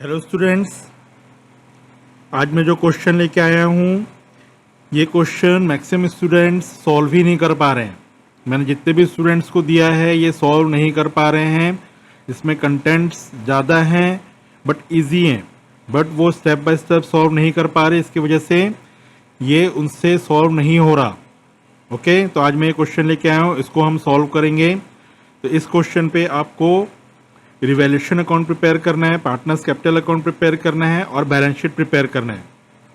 Hello students, आज मैं जो क्वेश्चन लेके आया हूँ ये क्वेश्चन मैक्सिमम स्टूडेंट्स सॉल्व ही नहीं कर पा रहे हैं। मैंने जितने भी स्टूडेंट्स को दिया है ये सॉल्व नहीं कर पा रहे हैं। इसमें कंटेंट्स ज़्यादा हैं बट इजी हैं, बट वो स्टेप बाय स्टेप सॉल्व नहीं कर पा रहे, इसकी वजह से ये उनसे सॉल्व नहीं हो रहा। ओके, तो आज मैं ये क्वेश्चन लेके आया हूँ, इसको हम सॉल्व करेंगे। तो इस क्वेश्चन पे आपको रिवैल्यूएशन अकाउंट प्रिपेयर करना है, पार्टनर्स कैपिटल अकाउंट प्रिपेयर करना है और बैलेंस शीट प्रिपेयर करना है।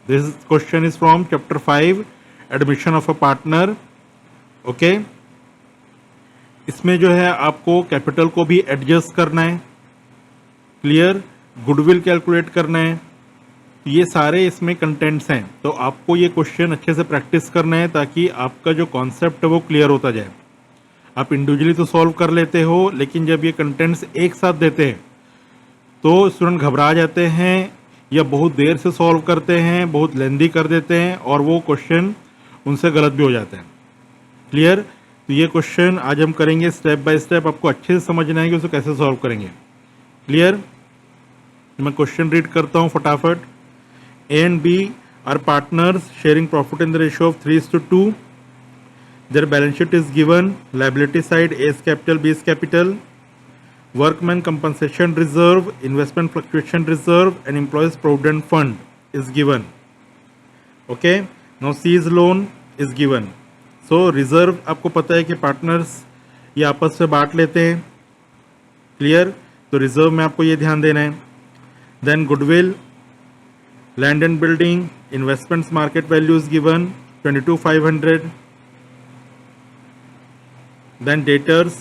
This question is from chapter 5 admission of a partner. Okay, इसमें जो है आपको कैपिटल को भी एडजस्ट करना है, क्लियर, गुडविल कैलकुलेट करना है। ये सारे इसमें कंटेंट्स हैं, तो आपको ये क्वेश्चन अच्छे से प्रैक्टिस करना है ताकि आपका जो कॉन्सेप्ट है वो क्लियर होता जाए। आप इंडिविजुअली तो सॉल्व कर लेते हो, लेकिन जब ये कंटेंट्स एक साथ देते हैं तो स्टूडेंट घबरा जाते हैं या बहुत देर से सॉल्व करते हैं, बहुत लेंदी कर देते हैं और वो क्वेश्चन उनसे गलत भी हो जाते हैं। क्लियर? तो ये क्वेश्चन आज हम करेंगे स्टेप बाय स्टेप, आपको अच्छे से समझना है कि उसे कैसे सॉल्व करेंगे। क्लियर? मैं क्वेश्चन रीड करता हूँ फटाफट। A and B are partners sharing profit in the ratio of 3:2. Their balance sheet is given. Liability side A is capital, B is capital. Workman compensation reserve, investment fluctuation reserve, and employees provident fund is given. Okay. Now C's loan is given. So reserve आपको पता है कि partners ये आपस में बांट लेते हैं। क्लियर? तो रिजर्व में आपको ये ध्यान देना है। Then goodwill, land and building, investments market value is given 22,500. Then debtors,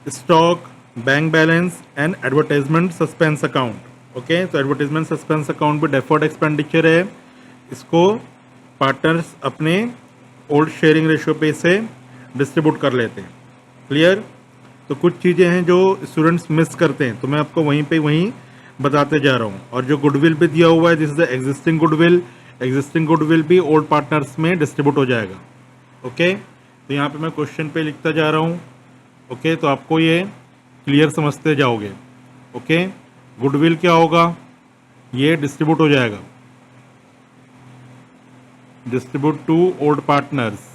stock, bank balance and advertisement suspense account. Okay, तो एडवर्टाइजमेंट सस्पेंस अकाउंट भी डेफर्ड एक्सपेंडिचर है, इसको पार्टनर्स अपने ओल्ड शेयरिंग रेशियो पे से डिस्ट्रीब्यूट कर लेते हैं। क्लियर? तो कुछ चीज़ें हैं जो स्टूडेंट्स मिस करते हैं, तो मैं आपको वहीं बताते जा रहा हूँ। और जो गुडविल भी दिया हुआ है, this is the existing goodwill. Existing goodwill भी ओल्ड पार्टनर्स में डिस्ट्रीब्यूट हो जाएगा। ओके, तो यहाँ पे मैं क्वेश्चन पे लिखता जा रहा हूँ। ओके, तो आपको ये क्लियर समझते जाओगे। ओके, गुडविल क्या होगा, ये डिस्ट्रीब्यूट हो जाएगा, डिस्ट्रीब्यूट टू ओल्ड पार्टनर्स,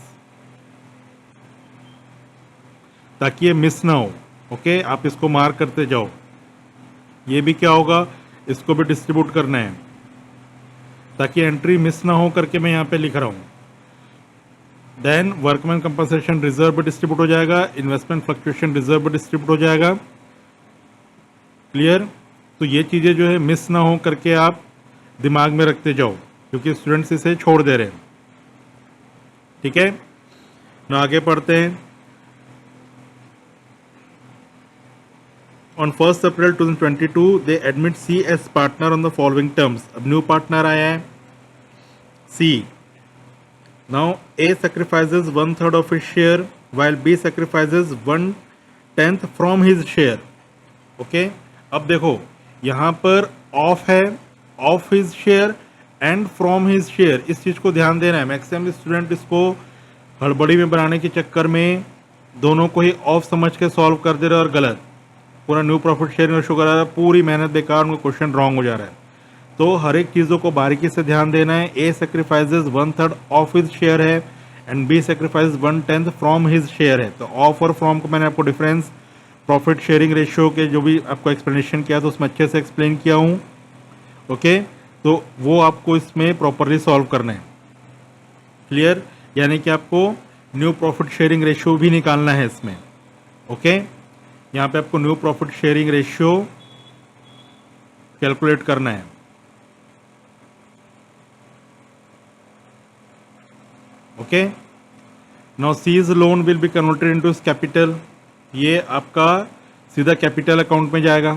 ताकि ये मिस ना हो। ओके, आप इसको मार्क करते जाओ। ये भी क्या होगा, इसको भी डिस्ट्रीब्यूट करना है, ताकि एंट्री मिस ना हो करके मैं यहाँ पे लिख रहा हूँ। देन वर्कमैन कंपनसेशन रिजर्व भी डिस्ट्रीब्यूट हो जाएगा, इन्वेस्टमेंट फ्लक्चुएशन रिजर्व भी डिस्ट्रीब्यूट हो जाएगा। क्लियर? तो ये चीज़ें जो है मिस ना हो करके आप दिमाग में रखते जाओ, क्योंकि स्टूडेंट्स इसे छोड़ दे रहे हैं। ठीक है ना, आगे पढ़ते हैं। On 1st April 2022, they admit C as partner on the following terms. अब न्यू पार्टनर आया है C. Now A sacrifices 1/3 of his share while B sacrifices 1/10 from his share. Okay? अब देखो यहाँ पर ऑफ है, of his share and from his share, इस चीज़ को ध्यान देना है। मैक्सिमम स्टूडेंट इसको हड़बड़ी में बनाने के चक्कर में दोनों को ही ऑफ समझ के सॉल्व कर दे रहे और गलत, पूरा न्यू प्रॉफिट शेयरिंग रेशियो करा रहा है, पूरी मेहनत बेकार, उनका क्वेश्चन रॉन्ग हो जा रहा है। तो हर एक चीज़ों को बारीकी से ध्यान देना है। A sacrifices 1/3 of his share है and B sacrifice 1/10 from his share है। तो ऑफ और फ्रॉम को मैंने आपको डिफरेंस प्रॉफिट शेयरिंग रेशियो के जो भी आपको एक्सप्लेनेशन किया तो उसमें अच्छे से एक्सप्लेन किया हूँ। ओके, तो वो आपको इसमें प्रॉपरली सॉल्व करना है। क्लियर? यानी कि आपको न्यू प्रॉफिट शेयरिंग रेशियो भी निकालना है इसमें। ओके, यहाँ पे आपको new profit sharing ratio calculate करना है। Okay, now C's loan will be converted into capital. ये आपका सीधा कैपिटल अकाउंट में जाएगा,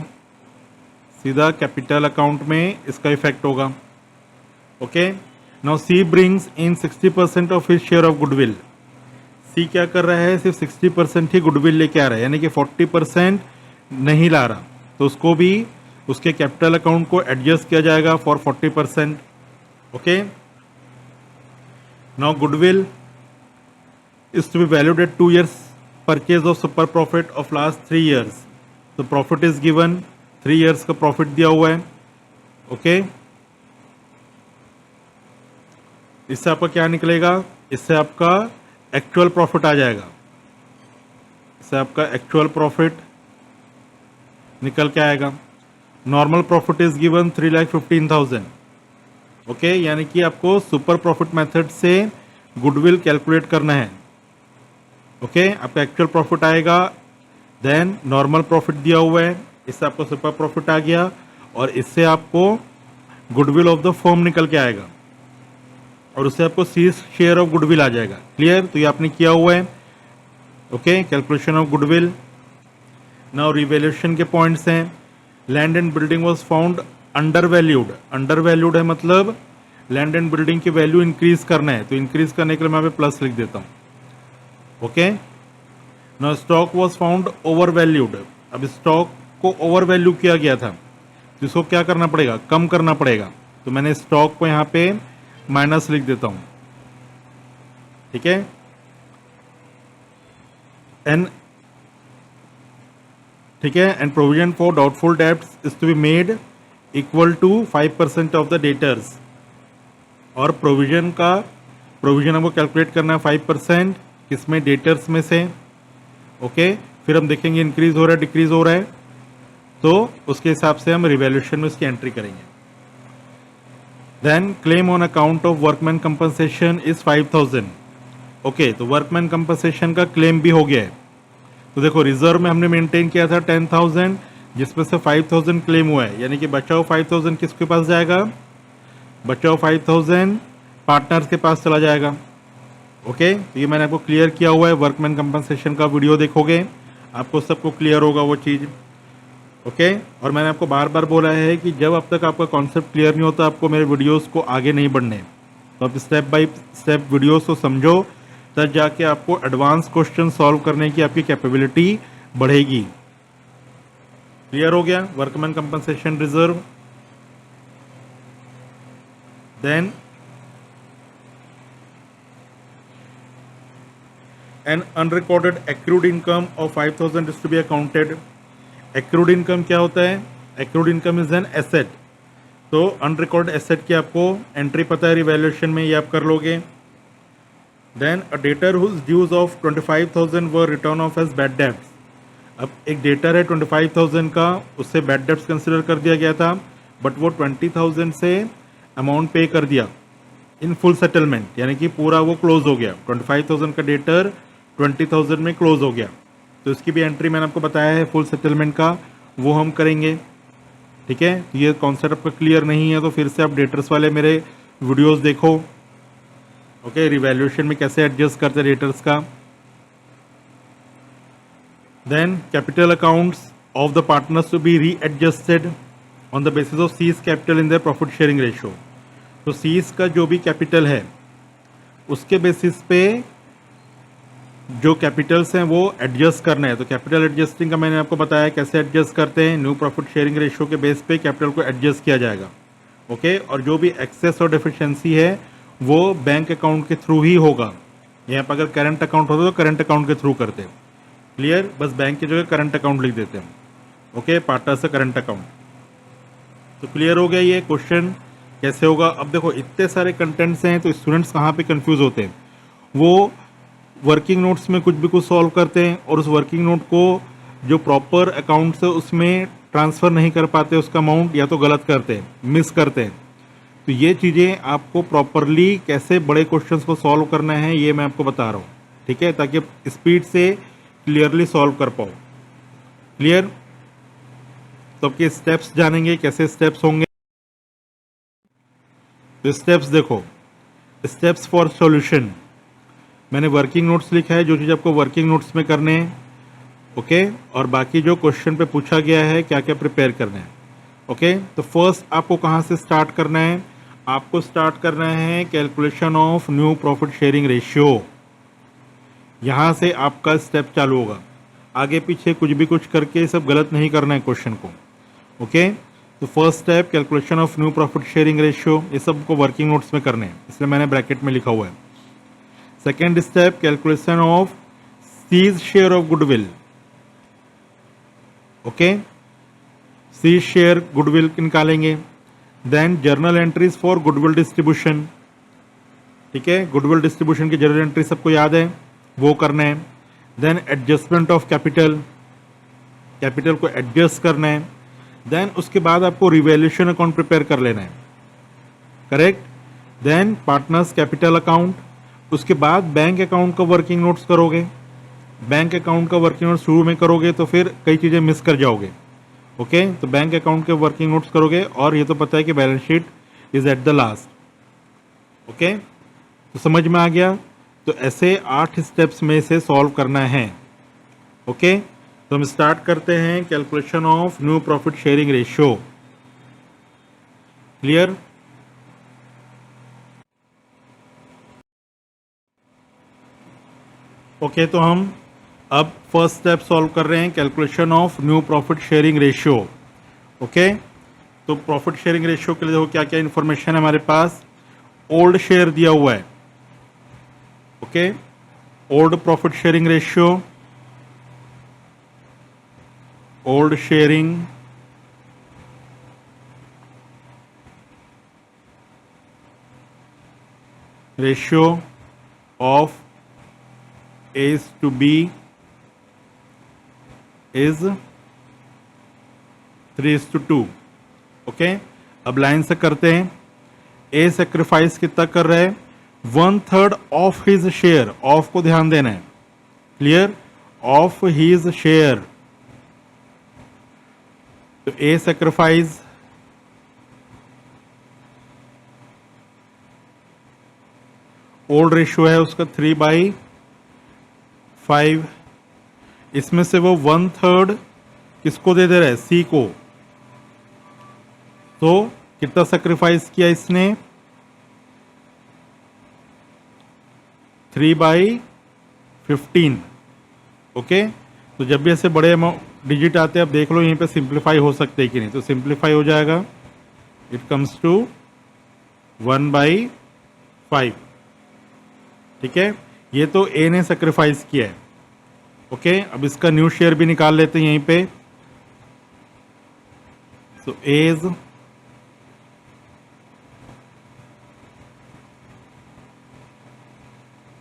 सीधा कैपिटल अकाउंट में इसका इफेक्ट होगा। Okay, now she brings in 60% of his share of goodwill. She क्या कर रहा है, सिर्फ 60% ही गुडविल लेके आ रहा है, यानी कि 40% नहीं ला रहा, तो उसको भी उसके कैपिटल अकाउंट को एडजस्ट किया जाएगा for 40%। Okay, now goodwill is to be valued at 2 years purchase of super profit of last 3 years। तो प्रॉफिट इज गिवन, 3 years का प्रॉफिट दिया हुआ है। ओके, इससे आपका क्या निकलेगा, इससे आपका एक्चुअल प्रॉफिट आ जाएगा, इससे आपका एक्चुअल प्रॉफिट निकल के आएगा। Normal profit is given 3,15,000। Okay, यानी कि आपको सुपर प्रॉफिट मेथड से गुडविल कैलकुलेट करना है। ओके, आपका एक्चुअल प्रॉफिट आएगा, देन नॉर्मल प्रॉफिट दिया हुआ है, इससे आपको सुपर प्रॉफिट आ गया और इससे आपको गुडविल ऑफ द फर्म निकल के आएगा और उससे आपको सी शेयर ऑफ गुडविल आ जाएगा। क्लियर? तो ये आपने किया हुआ है। Okay, calculation of goodwill. Now revaluation के पॉइंट्स हैं। Land and building was found under valued. Under valued है मतलब लैंड एंड बिल्डिंग की वैल्यू इंक्रीज करना है, तो इंक्रीज करने के लिए मैं यहाँ पे प्लस लिख देता हूँ। Okay, now stock was found over valued. अब स्टॉक को ओवर वैल्यू किया गया था, तो इसको क्या करना पड़ेगा, कम करना पड़ेगा। तो मैंने स्टॉक को यहाँ पे माइनस लिख देता हूँ। ठीक है, एंड ठीक है, and provision for doubtful debts is to be made equal to 5% of the debtors. और प्रोविजन हमको कैलकुलेट करना है 5%, किसमें, डेटर्स में से। ओके, फिर हम देखेंगे इंक्रीज हो रहा है डिक्रीज हो रहा है, तो उसके हिसाब से हम रिवैल्यूएशन में उसकी एंट्री करेंगे। Then claim on account of workman compensation is 5,000। Okay, तो वर्कमैन कंपनसेशन का क्लेम भी हो गया है। तो देखो, रिजर्व में हमने मेंटेन किया था 10,000, जिसमें से 5,000 क्लेम हुआ है, यानी कि बचा हुआ 5,000 किसके पास जाएगा, बचा हुआ 5,000 पार्टनर्स के पास चला जाएगा। ओके, तो ये मैंने आपको क्लियर किया हुआ है। वर्कमैन कंपनसेशन का वीडियो देखोगे आपको सबको क्लियर होगा वो चीज़। ओके, और मैंने आपको बार बार बोला है कि जब अब तक आपका कॉन्सेप्ट क्लियर नहीं होता आपको मेरे वीडियोस को आगे नहीं बढ़ने, तो आप स्टेप बाय स्टेप वीडियोस को समझो, तब जाके आपको एडवांस क्वेश्चन सॉल्व करने की आपकी कैपेबिलिटी बढ़ेगी। क्लियर हो गया? Workman compensation reserve. Then an unrecorded accrued income of 5,000 is to be accounted. Accrued income क्या होता है? Accrued income is an asset. तो अनरिकॉर्ड एसेट की आपको एंट्री पता है रिवैल्यूएशन में, ये आप कर लोगे। Then a debtor whose dues of 25,000 were return off as bad debts. अब एक डेटर है 25,000 का, उससे बैड डेब्ट्स कंसिडर कर दिया गया था, बट वो 20,000 से अमाउंट पे कर दिया इन फुल सेटलमेंट, यानी कि पूरा वो क्लोज हो गया। 25,000 का डेटर 20,000 में क्लोज हो गया, तो इसकी भी एंट्री मैंने आपको बताया है फुल सेटलमेंट का, वो हम करेंगे। ठीक है, ये कॉन्सेप्ट आपका क्लियर नहीं है तो फिर से आप डेटर्स वाले मेरे वीडियोस देखो। ओके, रिवैल्यूएशन में कैसे एडजस्ट करते हैं डेटर्स का। Then capital accounts of the partners to be readjusted on the basis of C's capital in the profit sharing ratio. तो सीज का जो भी कैपिटल है उसके बेसिस पे जो कैपिटल्स हैं वो एडजस्ट करना है। तो कैपिटल एडजस्टिंग का मैंने आपको बताया कैसे एडजस्ट करते हैं। न्यू प्रॉफिट शेयरिंग रेशियो के बेस पे कैपिटल को एडजस्ट किया जाएगा। ओके, और जो भी एक्सेस और डेफिशिएंसी है वो बैंक अकाउंट के थ्रू ही होगा। यहाँ पर अगर करंट अकाउंट होता तो करंट अकाउंट के थ्रू करते। क्लियर? बस बैंक की जगह करंट अकाउंट लिख देते हैं। ओके, पार्टनर से करंट अकाउंट। तो क्लियर हो गया ये क्वेश्चन कैसे होगा। अब देखो इतने सारे कंटेंट्स हैं तो स्टूडेंट्स कहाँ पे कंफ्यूज होते हैं, वो वर्किंग नोट्स में कुछ भी कुछ सॉल्व करते हैं और उस वर्किंग नोट को जो प्रॉपर अकाउंट से उसमें ट्रांसफ़र नहीं कर पाते उसका अमाउंट, या तो गलत करते हैं, मिस करते हैं। तो ये चीज़ें आपको प्रॉपरली कैसे बड़े क्वेश्चंस को सॉल्व करना है ये मैं आपको बता रहा हूँ। ठीक है, ताकि आप स्पीड से क्लियरली सॉल्व कर पाओ। क्लियर? तो आपके स्टेप्स जानेंगे, कैसे स्टेप्स होंगे। तो स्टेप्स देखो, स्टेप्स फॉर सॉल्यूशन मैंने वर्किंग नोट्स लिखा है, जो चीज़ आपको वर्किंग नोट्स में करने हैं। ओके, और बाकी जो क्वेश्चन पे पूछा गया है क्या क्या प्रिपेयर करना है। ओके, तो फर्स्ट आपको कहाँ से स्टार्ट करना है? आपको स्टार्ट करना है calculation of new profit sharing ratio. यहाँ से आपका स्टेप चालू होगा। आगे पीछे कुछ भी कुछ करके सब गलत नहीं करना है क्वेश्चन को। ओके, तो first step calculation of new profit sharing ratio, ये सब को वर्किंग नोट्स में करने हैं, इसलिए मैंने ब्रैकेट में लिखा हुआ है। Second step calculation of C's share of goodwill, okay, C's share goodwill निकालेंगे। Then journal entries for goodwill distribution, ठीक है, गुडविल डिस्ट्रीब्यूशन की जर्नल एंट्री सबको याद है, वो करना है। Then adjustment of capital, capital को एडजस्ट करना है। देन उसके बाद आपको रिवैल्यूएशन अकाउंट प्रिपेयर कर लेना है, correct. Then partners capital account, उसके बाद बैंक अकाउंट का वर्किंग नोट्स करोगे। बैंक अकाउंट का वर्किंग नोट्स शुरू में करोगे तो फिर कई चीज़ें मिस कर जाओगे, ओके। तो बैंक अकाउंट के वर्किंग नोट्स करोगे, और ये तो पता है कि balance sheet is at the last, okay. तो समझ में आ गया। तो ऐसे 8 स्टेप्स में से सॉल्व करना है, ओके। तो हम स्टार्ट करते हैं calculation of new profit sharing ratio, clear. Okay, तो हम अब फर्स्ट स्टेप सॉल्व कर रहे हैं, calculation of new profit sharing ratio, okay. तो प्रॉफिट शेयरिंग रेशियो के लिए देखो क्या क्या इंफॉर्मेशन है हमारे पास। ओल्ड शेयर दिया हुआ है, okay, old profit sharing ratio, old sharing ratio of A to B is 3:2, okay. अब लाइन से करते हैं। ए सेक्रीफाइस कितना कर रहा है, 1/3 ऑफ हिज शेयर, ऑफ को ध्यान देना है, क्लियर, ऑफ हिज शेयर। तो ए सेक्रीफाइस ओल्ड रेशियो है उसका 3/5, इसमें से वो 1/3 किसको दे रहा है, सी को। तो कितना सेक्रीफाइस किया इसने, 3/15, ओके। तो जब भी ऐसे बड़े डिजिट आते हैं, अब देख लो यहीं पे सिंप्लीफाई हो सकते हैं कि नहीं, तो सिंप्लीफाई हो जाएगा, इट कम्स टू 1/5, ठीक है। ये तो ए ने सेक्रीफाइस किया है, ओके। अब इसका न्यू शेयर भी निकाल लेते हैं यहीं पे। सो एज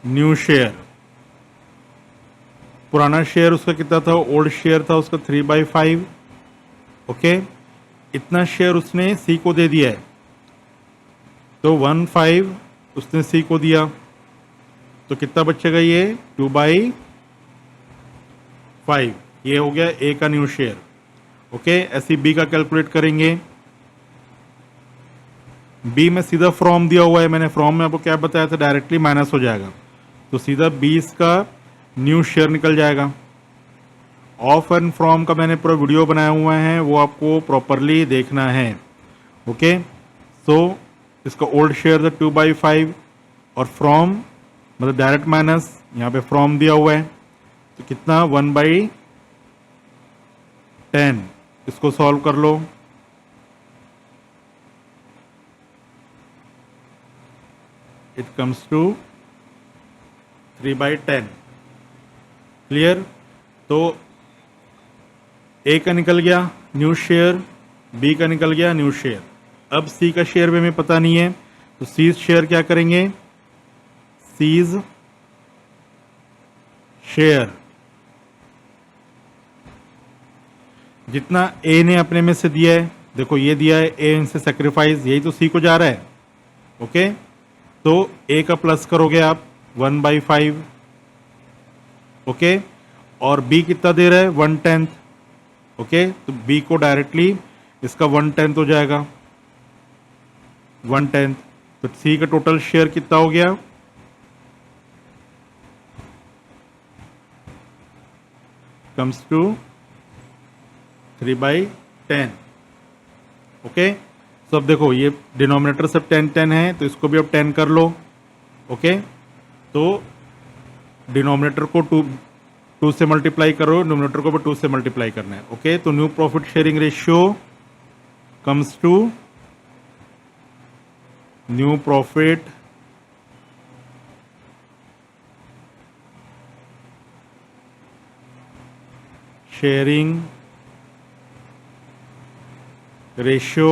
न्यू शेयर, पुराना शेयर उसका कितना था, ओल्ड शेयर था उसका 3/5, ओके। इतना शेयर उसने सी को दे दिया है, तो 1/5 उसने सी को दिया, तो कितना बचेगा ये 2/5, ये हो गया ए का न्यू शेयर, ओके। ऐसी बी का कैलकुलेट करेंगे। बी में सीधा फ्रॉम दिया हुआ है, मैंने फ्रॉम में आपको क्या बताया था, डायरेक्टली माइनस हो जाएगा, तो सीधा 20 का न्यू शेयर निकल जाएगा। ऑफ एंड फ्रॉम का मैंने पूरा वीडियो बनाया हुआ है, वो आपको प्रॉपरली देखना है, ओके। सो इसका ओल्ड शेयर था 2/5, और फ्रॉम मतलब डायरेक्ट माइनस, यहाँ पे फ्रॉम दिया हुआ है, तो कितना 1/10, इसको सॉल्व कर लो। It comes to 3/10, clear. तो ए का निकल गया न्यू शेयर, बी का निकल गया न्यू शेयर। अब सी का शेयर भी हमें पता नहीं है, तो सीज शेयर क्या करेंगे, सीज शेयर जितना ए ने अपने में से दिया है, देखो ये दिया है ए इनसे सेक्रीफाइस, यही तो सी को जा रहा है, ओके। तो ए का प्लस करोगे आप 1/5, ओके, और बी कितना दे रहा है 1/10, ओके। तो बी को डायरेक्टली इसका 1/10 हो जाएगा, 1/10। तो सी का टोटल शेयर कितना हो गया, कम्स टू 3/10, ओके। तो अब देखो ये डिनोमिनेटर सब 10 है, तो इसको भी अब 10 कर लो, ओके। तो डिनोमिनेटर को 2 से मल्टीप्लाई करो, डिनोमिनेटर को भी 2 से मल्टीप्लाई करना है, ओके। तो new profit sharing ratio comes to new profit sharing ratio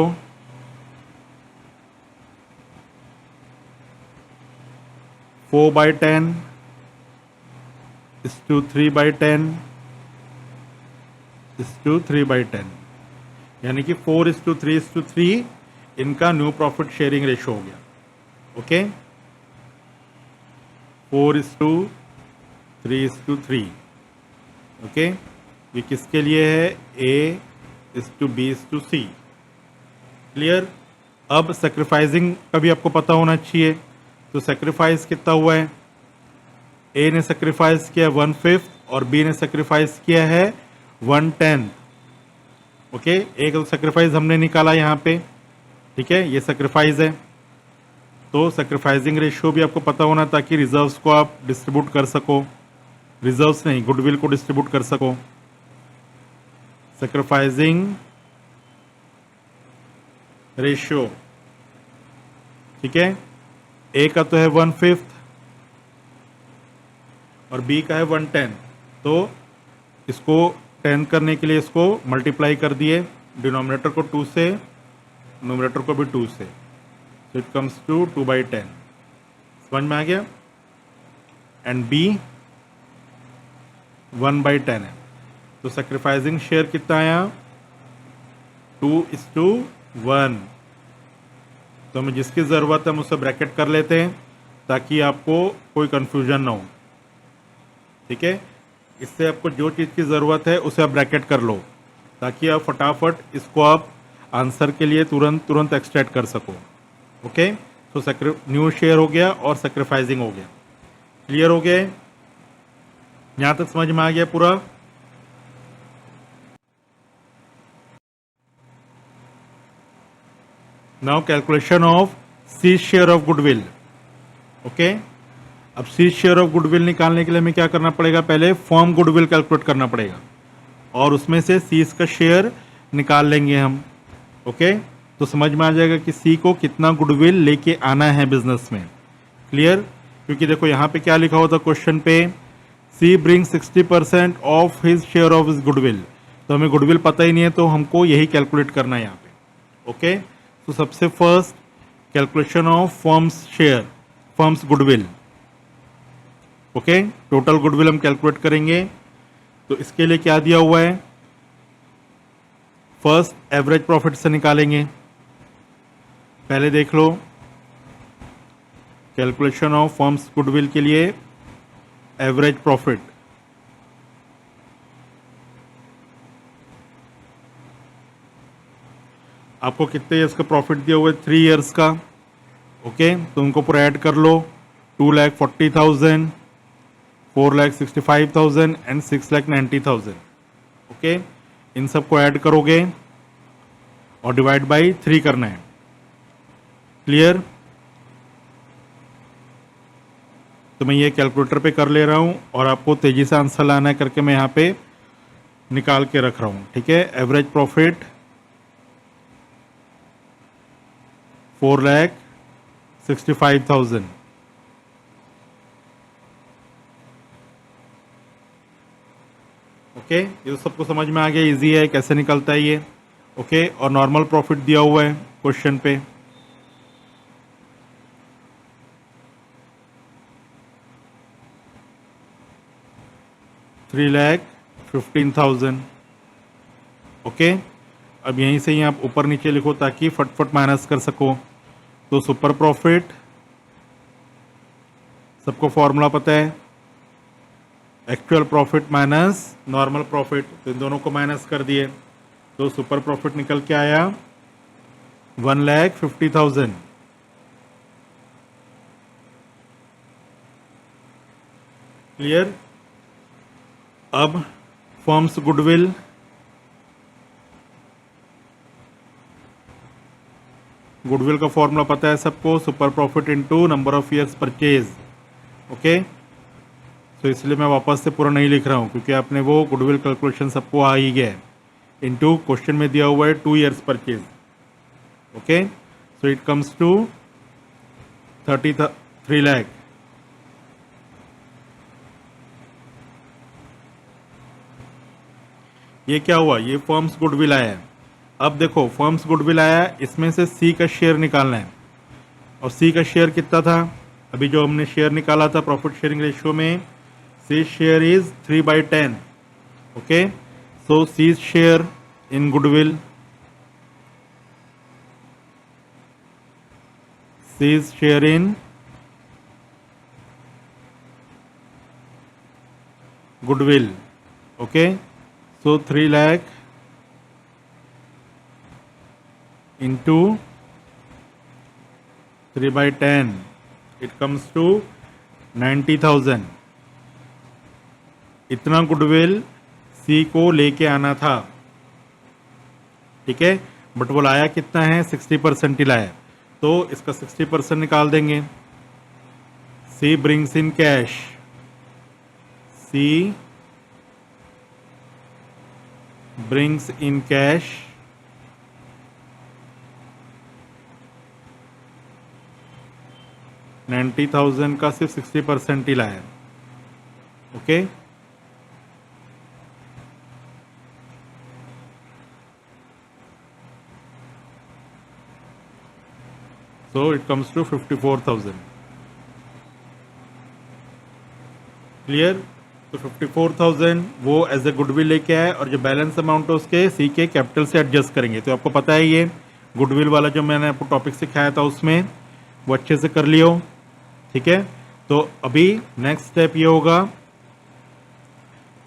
four by 10 is to 3 by 10 is to 3 by 10, यानी कि 4 is to 3 is to 3 इनका न्यू प्रॉफिट शेयरिंग रेशो हो गया. Okay, 4 is to 3 is to 3. Okay, ये किसके लिए है? A is to B is to C. Clear. अब सेक्रीफाइसिंग का भी आपको पता होना चाहिए. तो सेक्रीफाइस कितना हुआ है? ए ने सेक्रीफाइस किया 1/5 और बी ने सेक्रीफाइस किया है 1/10. ओके, एक तो सेक्रीफाइस हमने निकाला यहाँ पे, ठीक है, ये सेक्रीफाइस है. तो सेक्रीफाइसिंग रेशियो भी आपको पता होना ताकि रिजर्व्स को आप डिस्ट्रीब्यूट कर सको. रिजर्व्स नहीं, गुडविल को डिस्ट्रीब्यूट कर सको. सेक्रीफाइसिंग रेशियो, ठीक है, ए का तो है 1/5 और बी का है 1/10. तो इसको 10 करने के लिए इसको मल्टीप्लाई कर दिए, डिनोमिनेटर को 2 से, नोमिनेटर को भी 2 से. So it comes to 2/10. समझ में आ गया. एंड बी 1/10 है. तो सेक्रीफाइसिंग शेयर कितना आया? 2:1. तो हमें जिसकी ज़रूरत है हम उससे ब्रैकेट कर लेते हैं ताकि आपको कोई कन्फ्यूजन ना हो. ठीक है, इससे आपको जो चीज़ की ज़रूरत है उसे आप ब्रैकेट कर लो ताकि आप फटाफट इसको आप आंसर के लिए तुरंत एक्सट्रैक्ट कर सको. ओके, तो न्यू शेयर हो गया और सेक्रीफाइसिंग हो गया. क्लियर हो गया? यहाँ तक समझ में आ गया पूरा? Now calculation of C share of goodwill. Okay, अब सी शेयर ऑफ गुडविल निकालने के लिए हमें क्या करना पड़ेगा? पहले फर्म गुडविल कैलकुलेट करना पड़ेगा और उसमें से सीज का शेयर निकाल लेंगे हम. ओके, तो समझ में आ जाएगा कि सी को कितना गुडविल लेके आना है बिजनेस में. क्लियर? क्योंकि देखो यहाँ पे क्या लिखा हुआ था क्वेश्चन पे, C bring 60% of his share of his goodwill. तो हमें गुडविल पता ही नहीं है, तो हमको यही कैलकुलेट करना है यहाँ पे. ओके, तो सबसे first calculation of firms share, firms goodwill. Okay, total goodwill हम कैलकुलेट करेंगे. तो इसके लिए क्या दिया हुआ है? फर्स्ट एवरेज प्रॉफिट से निकालेंगे. पहले देख लो, कैलकुलेशन ऑफ फर्म्स गुडविल के लिए एवरेज प्रॉफिट. आपको कितने ईयर्स का प्रॉफिट दिया हुआ है? 3 ईयर्स का. ओके, तो उनको पूरा ऐड कर लो. 2,40,000, 4,65,000 एंड 6,90,000. ओके, इन सबको ऐड करोगे और डिवाइड बाई 3 करना है. क्लियर? तो मैं ये कैलकुलेटर पे कर ले रहा हूँ और आपको तेजी से आंसर लाना है करके मैं यहाँ पे निकाल के रख रहा हूँ. ठीक है, एवरेज प्रॉफिट 4,65,000. ओके, ये सबको समझ में आ गया, इजी है कैसे निकलता है ये. ओके, और नॉर्मल प्रॉफिट दिया हुआ है क्वेश्चन पे. $3,15,000. ओके, अब यहीं से ही आप ऊपर नीचे लिखो ताकि फटफट माइनस कर सको. तो सुपर प्रॉफिट, सबको फॉर्मूला पता है, actual profit minus normal profit. तो इन दोनों को माइनस कर दिए तो सुपर प्रॉफिट निकल के आया 1,50,000. क्लियर? अब फर्म्स गुडविल, गुडविल का फॉर्मूला पता है सबको, super profit into number of years purchase. Okay, तो इसलिए मैं वापस से पूरा नहीं लिख रहा हूँ क्योंकि आपने वो गुडविल कैलकुलेशन सबको आ ही गया है. इनटू क्वेश्चन में दिया हुआ है 2 years purchase. Okay, so it comes to 3 lakh. ये क्या हुआ, ये फर्म्स गुडविल आया है। अब देखो फर्म्स गुडविल आया, इसमें से सी का शेयर निकालना है, और सी का शेयर कितना था, अभी जो हमने शेयर निकाला था प्रॉफिट शेयरिंग रेशियो में, C share is 3/10। Okay, so C share in goodwill, C share in goodwill. Okay, so 3 lakh into 3/10, it comes to 90,000। इतना गुडविल सी को लेके आना था, ठीक है, बट वो लाया कितना है, 60% ही लाया, तो इसका 60% निकाल देंगे। C brings in cash, C brings in cash 90,000 का सिर्फ 60% ही लाया। Okay, so it comes to 54,000। Clear, तो 54,000 वो एज ए गुडविल लेके आए, और जो बैलेंस अमाउंट है उसके सी के कैपिटल से एडजस्ट करेंगे। तो आपको पता है ये गुडविल वाला जो मैंने आपको टॉपिक सिखाया था उसमें वो अच्छे से कर लियो, ठीक है। तो अभी नेक्स्ट स्टेप ये होगा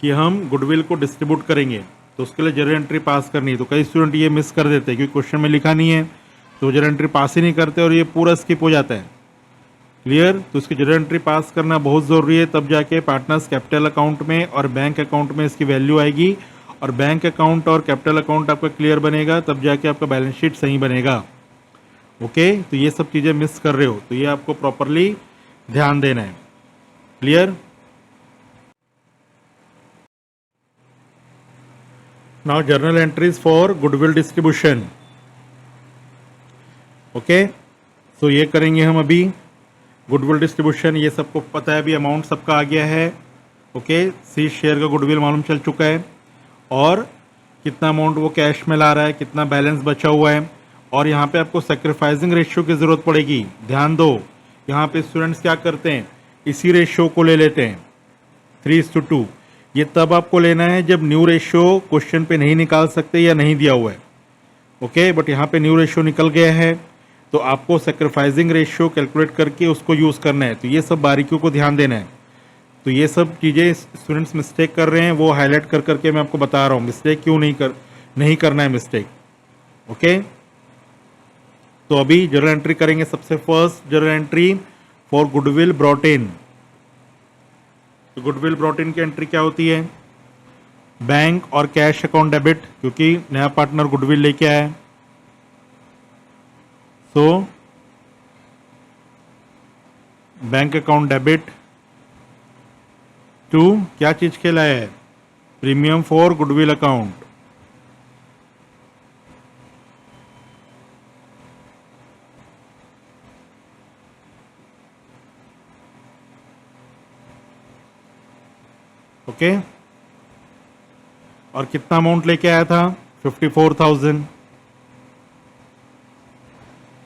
कि हम गुडविल को डिस्ट्रीब्यूट करेंगे, तो उसके लिए जर्नल एंट्री पास करनी है। तो कई स्टूडेंट ये मिस कर देते हैं क्योंकि क्वेश्चन में लिखा नहीं है, तो जर्नल एंट्री पास ही नहीं करते और ये पूरा स्किप हो जाता है। क्लियर, तो इसकी जर्नल एंट्री पास करना बहुत ज़रूरी है, तब जाके पार्टनर्स कैपिटल अकाउंट में और बैंक अकाउंट में इसकी वैल्यू आएगी, और बैंक अकाउंट और कैपिटल अकाउंट आपका क्लियर बनेगा, तब जाके आपका बैलेंस शीट सही बनेगा। ओके, तो ये सब चीज़ें मिस कर रहे हो, तो ये आपको प्रॉपरली ध्यान देना है। Clear, now journal entries for goodwill distribution. Okay, so ये करेंगे हम अभी गुडविल डिस्ट्रीब्यूशन। ये सबको पता है, अभी अमाउंट सबका आ गया है। ओके, सी शेयर का गुडविल मालूम चल चुका है, और कितना अमाउंट वो कैश में ला रहा है, कितना बैलेंस बचा हुआ है, और यहाँ पे आपको सेक्रीफाइसिंग रेशियो की ज़रूरत पड़ेगी। ध्यान दो, यहाँ पे स्टूडेंट्स क्या करते हैं, इसी रेशियो को ले लेते हैं 3:2। ये तब आपको लेना है जब न्यू रेशियो क्वेश्चन पे नहीं निकाल सकते या नहीं दिया हुआ है। ओके, बट यहाँ पे न्यू रेशियो निकल गया है, तो आपको सेक्रीफाइसिंग रेशियो कैलकुलेट करके उसको यूज़ करना है। तो ये सब बारीकियों को ध्यान देना है। तो ये सब चीज़ें स्टूडेंट्स मिस्टेक कर रहे हैं, वो हाईलाइट कर करके मैं आपको बता रहा हूँ मिस्टेक क्यों नहीं करना है मिस्टेक। ओके, तो अभी जर्नल एंट्री करेंगे। सबसे first journal entry for goodwill brought in. तो गुडविल ब्रॉट इन की एंट्री क्या होती है, बैंक और कैश अकाउंट डेबिट, क्योंकि नया पार्टनर गुडविल लेके आया है। So bank account debit to क्या चीज के लाया है, premium for goodwill account. Okay, और कितना अमाउंट लेके आया था, 54,000।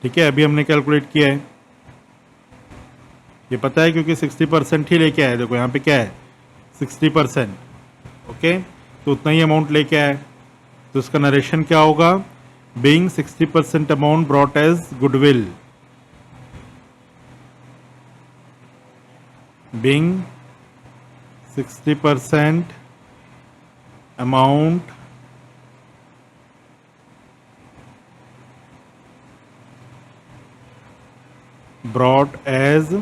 ठीक है, अभी हमने कैलकुलेट किया है, ये पता है क्योंकि 60% ही लेके आया। देखो यहाँ पे क्या है, 60%। ओके, तो उतना ही अमाउंट लेके आया, तो इसका नरेशन क्या होगा, being 60% amount brought as goodwill, being 60% amount brought as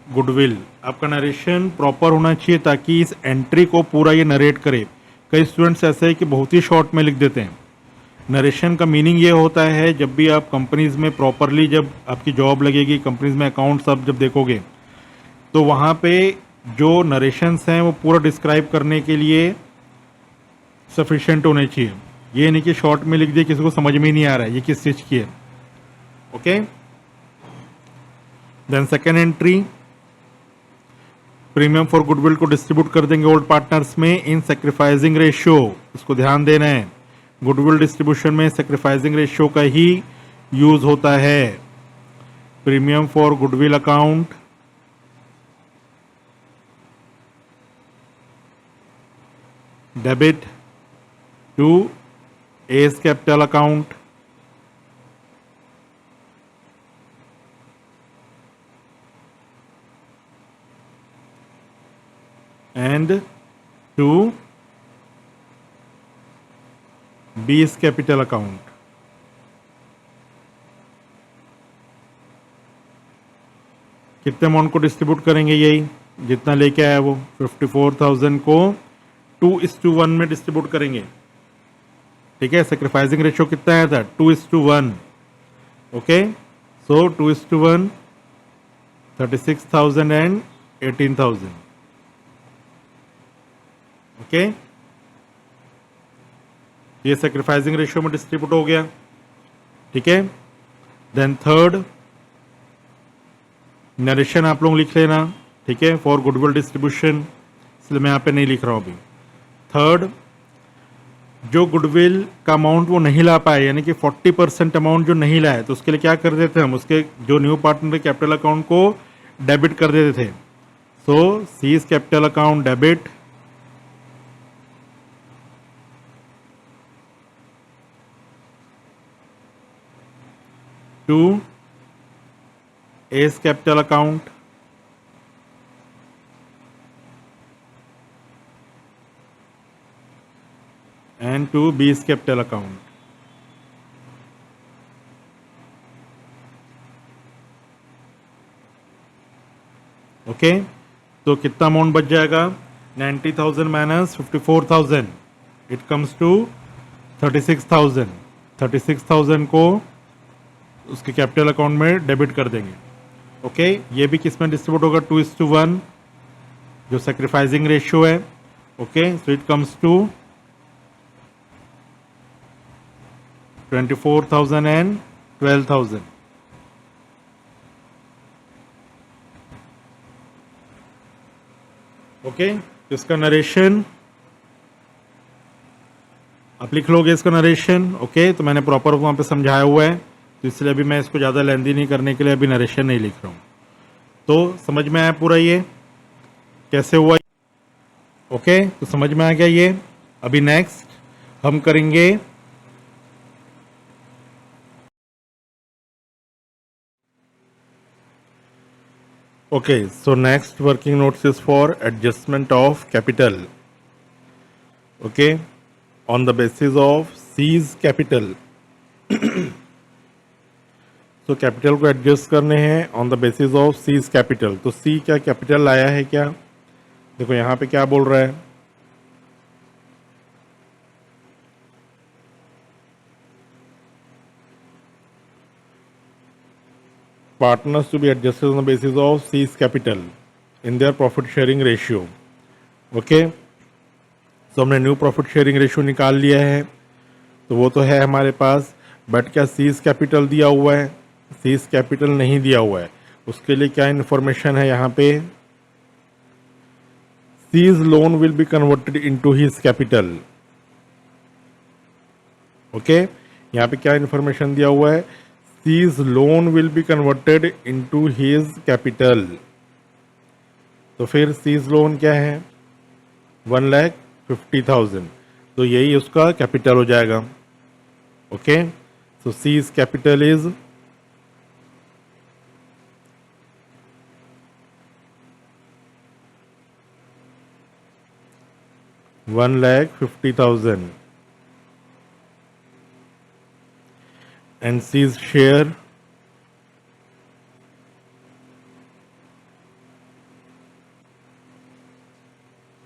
goodwill. आपका नरेशन प्रॉपर होना चाहिए ताकि इस एंट्री को पूरा ये नरेट करे। कई स्टूडेंट्स ऐसे है कि बहुत ही शॉर्ट में लिख देते हैं। नरेशन का मीनिंग ये होता है, जब भी आप कंपनीज में प्रॉपरली जब आपकी जॉब लगेगी, कंपनीज में अकाउंट्स आप जब देखोगे, तो वहाँ पे जो नरेशंस हैं वो पूरा डिस्क्राइब करने के लिए सफिशिएंट होने चाहिए। ये नहीं कि शॉर्ट में लिख दिए, किसी को समझ में ही नहीं आ रहा है ये किस चीज़ की है। Okay, then second entry premium for goodwill को डिस्ट्रीब्यूट कर देंगे ओल्ड पार्टनर्स में इन सेक्रीफाइसिंग रेशियो, इसको ध्यान देना है। गुडविल डिस्ट्रीब्यूशन में सेक्रीफाइसिंग रेशियो का ही यूज होता है। Premium for goodwill account debit to A's capital account and to B's capital account. कितने अमाउंट को डिस्ट्रीब्यूट करेंगे? यही जितना लेके आया वो 54,000 को 2:1 में डिस्ट्रीब्यूट करेंगे। ठीक है, सेक्रीफाइसिंग रेशियो कितना आया था? 2:1। Okay, so 2:1 36,000 and 18,000। ओके, ये सेक्रीफाइसिंग रेशियो में डिस्ट्रीब्यूट हो गया। ठीक है, देन थर्ड नरेशन आप लोग लिख लेना। ठीक है, फॉर गुडविल डिस्ट्रीब्यूशन, इसलिए मैं यहाँ पे नहीं लिख रहा हूँ अभी। थर्ड, जो गुडविल का अमाउंट वो नहीं ला पाए, यानी कि 40% अमाउंट जो नहीं लाए, तो उसके लिए क्या कर देते थे हम? उसके जो न्यू पार्टनर कैपिटल अकाउंट को डेबिट कर देते थे। So C's capital account debit to A's capital account and to B's capital account. Okay, तो कितना अमाउंट बच जाएगा? 90,000 माइनस 54,000, इट कम्स टू 36,000। 36,000 को उसके कैपिटल अकाउंट में डेबिट कर देंगे। ओके, ये भी किस में डिस्ट्रीब्यूट होगा? 2:1 जो सेक्रीफाइसिंग रेशियो है। Okay, so it comes to 24,000 and 12,000। Okay, तो इसका नरेशन आप लिख लोगे, इसका नरेशन। ओके, तो मैंने प्रॉपर वहां पे समझाया हुआ है, तो इसलिए अभी मैं इसको ज़्यादा लेंदी नहीं करने के लिए अभी नरेशन नहीं लिख रहा हूँ। तो समझ में आया पूरा ये कैसे हुआ? ओके, तो समझ में आ गया ये। अभी नेक्स्ट हम करेंगे okay, so next working notes is for adjustment of capital. Okay, on the basis of C's capital. तो कैपिटल को एडजस्ट करने हैं on the basis of C's capital. तो सी क्या कैपिटल आया है क्या? देखो यहाँ पे क्या बोल रहा है, partners to be adjusted on the basis of C's capital in their profit sharing ratio. Okay, तो हमने न्यू प्रॉफिट शेयरिंग रेशियो निकाल लिया है, तो वो तो है हमारे पास, बट क्या सीज कैपिटल दिया हुआ है? सीज कैपिटल नहीं दिया हुआ है। उसके लिए क्या इन्फॉर्मेशन है यहाँ पे? C's loan will be converted into his capital. Okay, यहाँ पे क्या इन्फॉर्मेशन दिया हुआ है? C's loan will be converted into his capital. तो फिर सीज लोन क्या है? 1,50,000, तो यही उसका कैपिटल हो जाएगा। Okay, so C's capital is 1,50,000 and C's share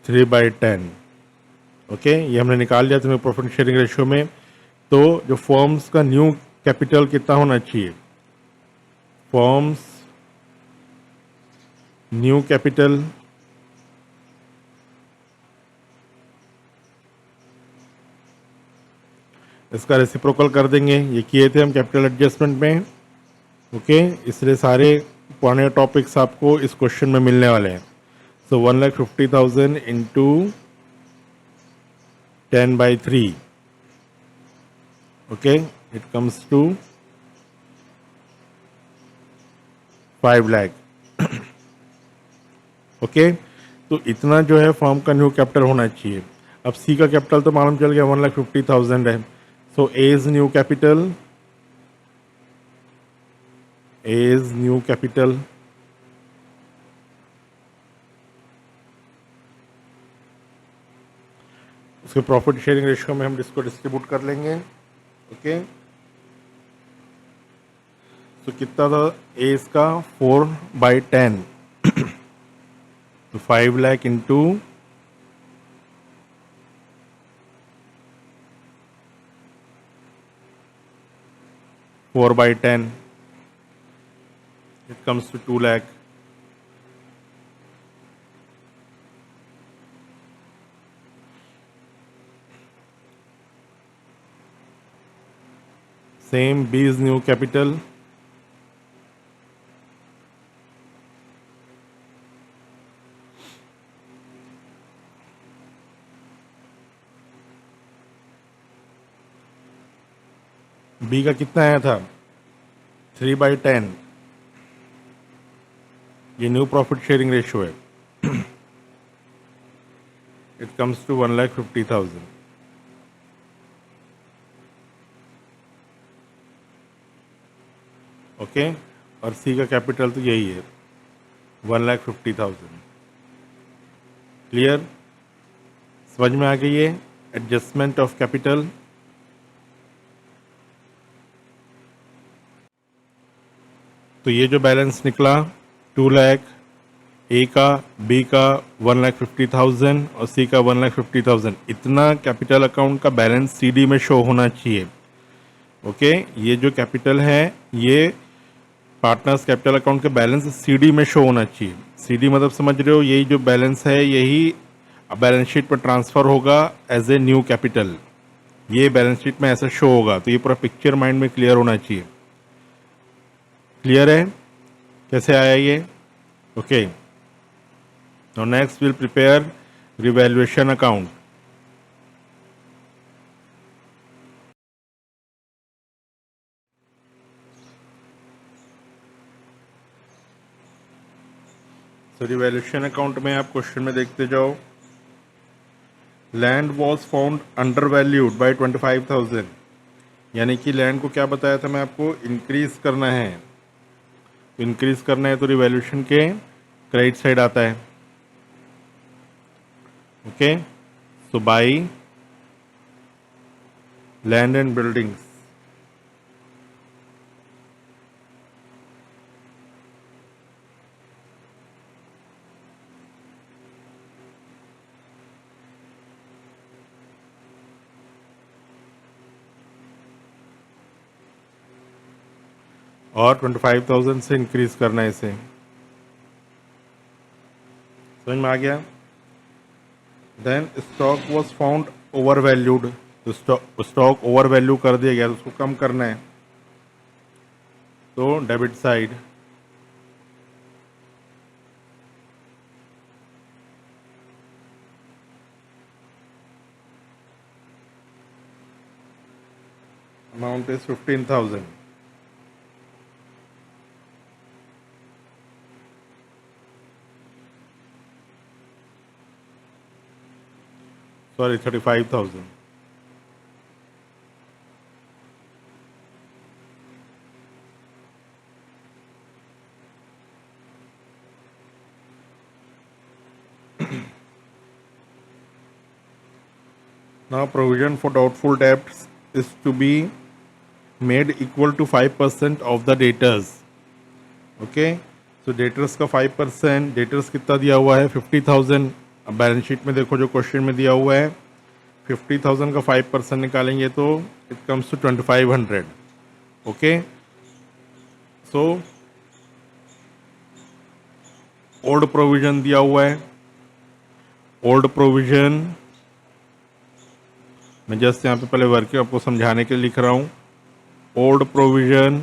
three by 10। Okay, ये हमने निकाल लिया था प्रॉफिट शेयरिंग रेशियो में। तो जो फॉर्म्स का न्यू कैपिटल कितना होना चाहिए? फॉर्म्स न्यू कैपिटल इसका रेसिप्रोकल कर देंगे। ये किए थे हम कैपिटल एडजस्टमेंट में। ओके, इसलिए सारे पुराने टॉपिक्स आपको इस क्वेश्चन में मिलने वाले हैं। So 1,50,000 into 10/3. Okay, it comes to 5 lakh. Okay, तो इतना जो है फर्म का न्यू कैपिटल होना चाहिए. अब सी का कैपिटल तो मालूम चल गया 1,50,000 है. सो ए इज न्यू कैपिटल, उसके प्रॉफिट शेयरिंग रेशियो में हम इसको डिस्ट्रीब्यूट कर लेंगे. ओके, तो कितना था ए इसका 4/10. तो 5 lakh into 4/10, it comes to 2 lakh. Same, B is new capital. B का कितना आया था 3/10. ये न्यू प्रॉफिट शेयरिंग रेशियो है. It comes to 1,50,000. ओके, और सी का कैपिटल तो यही है 1,50,000. क्लियर, समझ में आ गई है एडजस्टमेंट ऑफ कैपिटल. तो ये जो बैलेंस निकला 2 लाख, ए का, बी का 1,50,000 और सी का 1,50,000. इतना कैपिटल अकाउंट का बैलेंस सीडी में शो होना चाहिए. ओके, ये जो कैपिटल है ये पार्टनर्स कैपिटल अकाउंट के बैलेंस सीडी में शो होना चाहिए. सीडी मतलब समझ रहे हो, यही जो बैलेंस है यही बैलेंस शीट पर ट्रांसफ़र होगा एज ए न्यू कैपिटल. ये बैलेंस शीट में ऐसा शो होगा. तो ये पूरा पिक्चर माइंड में क्लियर होना चाहिए. क्लियर है कैसे आया ये? Okay, now next will prepare revaluation account. So revaluation account में आप क्वेश्चन में देखते जाओ. Land was found under valued by 25,000. यानी कि लैंड को क्या बताया था मैं आपको, इंक्रीज करना है. इंक्रीज करना है तो रिवैल्यूएशन के क्रेडिट साइड आता है. Okay, so by land and buildings. और 25,000 से इंक्रीज करना है इसे. समझ में आ गया? Then stock was found over valued. तो स्टॉक ओवर वैल्यू कर दिया गया तो उसको कम करना है. तो debit side. Amount is 15,000. Sorry, 35,000. Now provision for doubtful debts is to be made equal to 5% of the debtors. Okay, so debtors का 5%. debtors कितना दिया हुआ है 50,000. अब बैलेंस शीट में देखो जो क्वेश्चन में दिया हुआ है 50,000 का 5% निकालेंगे तो it comes to 2,500. Okay, so old provision दिया हुआ है. ओल्ड प्रोविजन मैं जस्ट यहाँ पे पहले वर्किंग आपको समझाने के लिए लिख रहा हूँ. ओल्ड प्रोविजन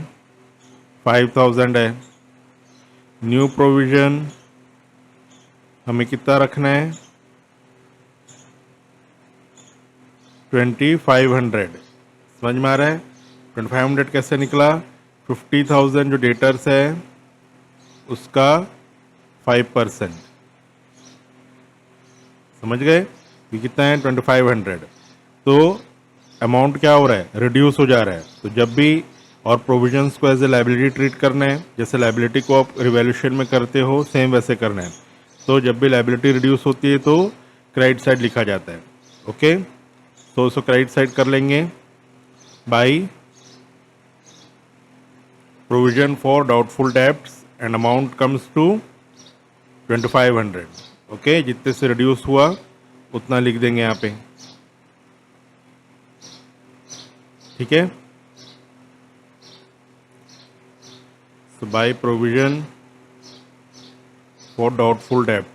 5,000 है. न्यू प्रोविजन हमें कितना रखना है 2500। समझ में आ रहा है 2500 कैसे निकला 50,000 जो डेटर्स है उसका 5%। समझ गए ये कितना है 2500। तो अमाउंट क्या हो रहा है रिड्यूस हो जा रहा है। तो जब भी और प्रोविजंस को एज ए लाइबिलिटी ट्रीट करना है जैसे लाइबिलिटी को आप रिवैल्यूएशन में करते हो सेम वैसे करना है। तो जब भी लाइबिलिटी रिड्यूस होती है तो क्रेडिट साइड लिखा जाता है। ओके तो उसको क्रेडिट साइड कर लेंगे by provision for doubtful debts and amount comes to 2500। Okay जितने से रिड्यूस हुआ उतना लिख देंगे यहाँ पे। ठीक है so by provision for doubtful debts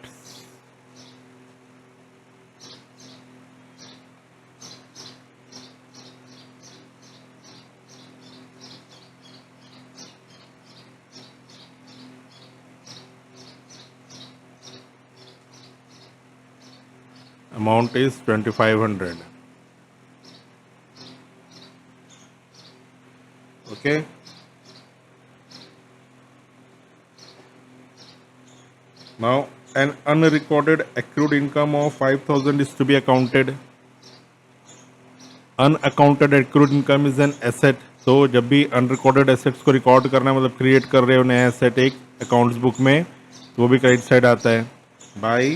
amount is 2500। okay now an unrecorded accrued income of 5000 is to be accounted। Unaccounted accrued income is an asset. तो जब भी अनरिकॉर्डेड एसेट्स को रिकॉर्ड करना है मतलब क्रिएट कर रहे हो नया एसेट एक अकाउंट्स बुक में तो वो भी क्रेडिट साइड आता है by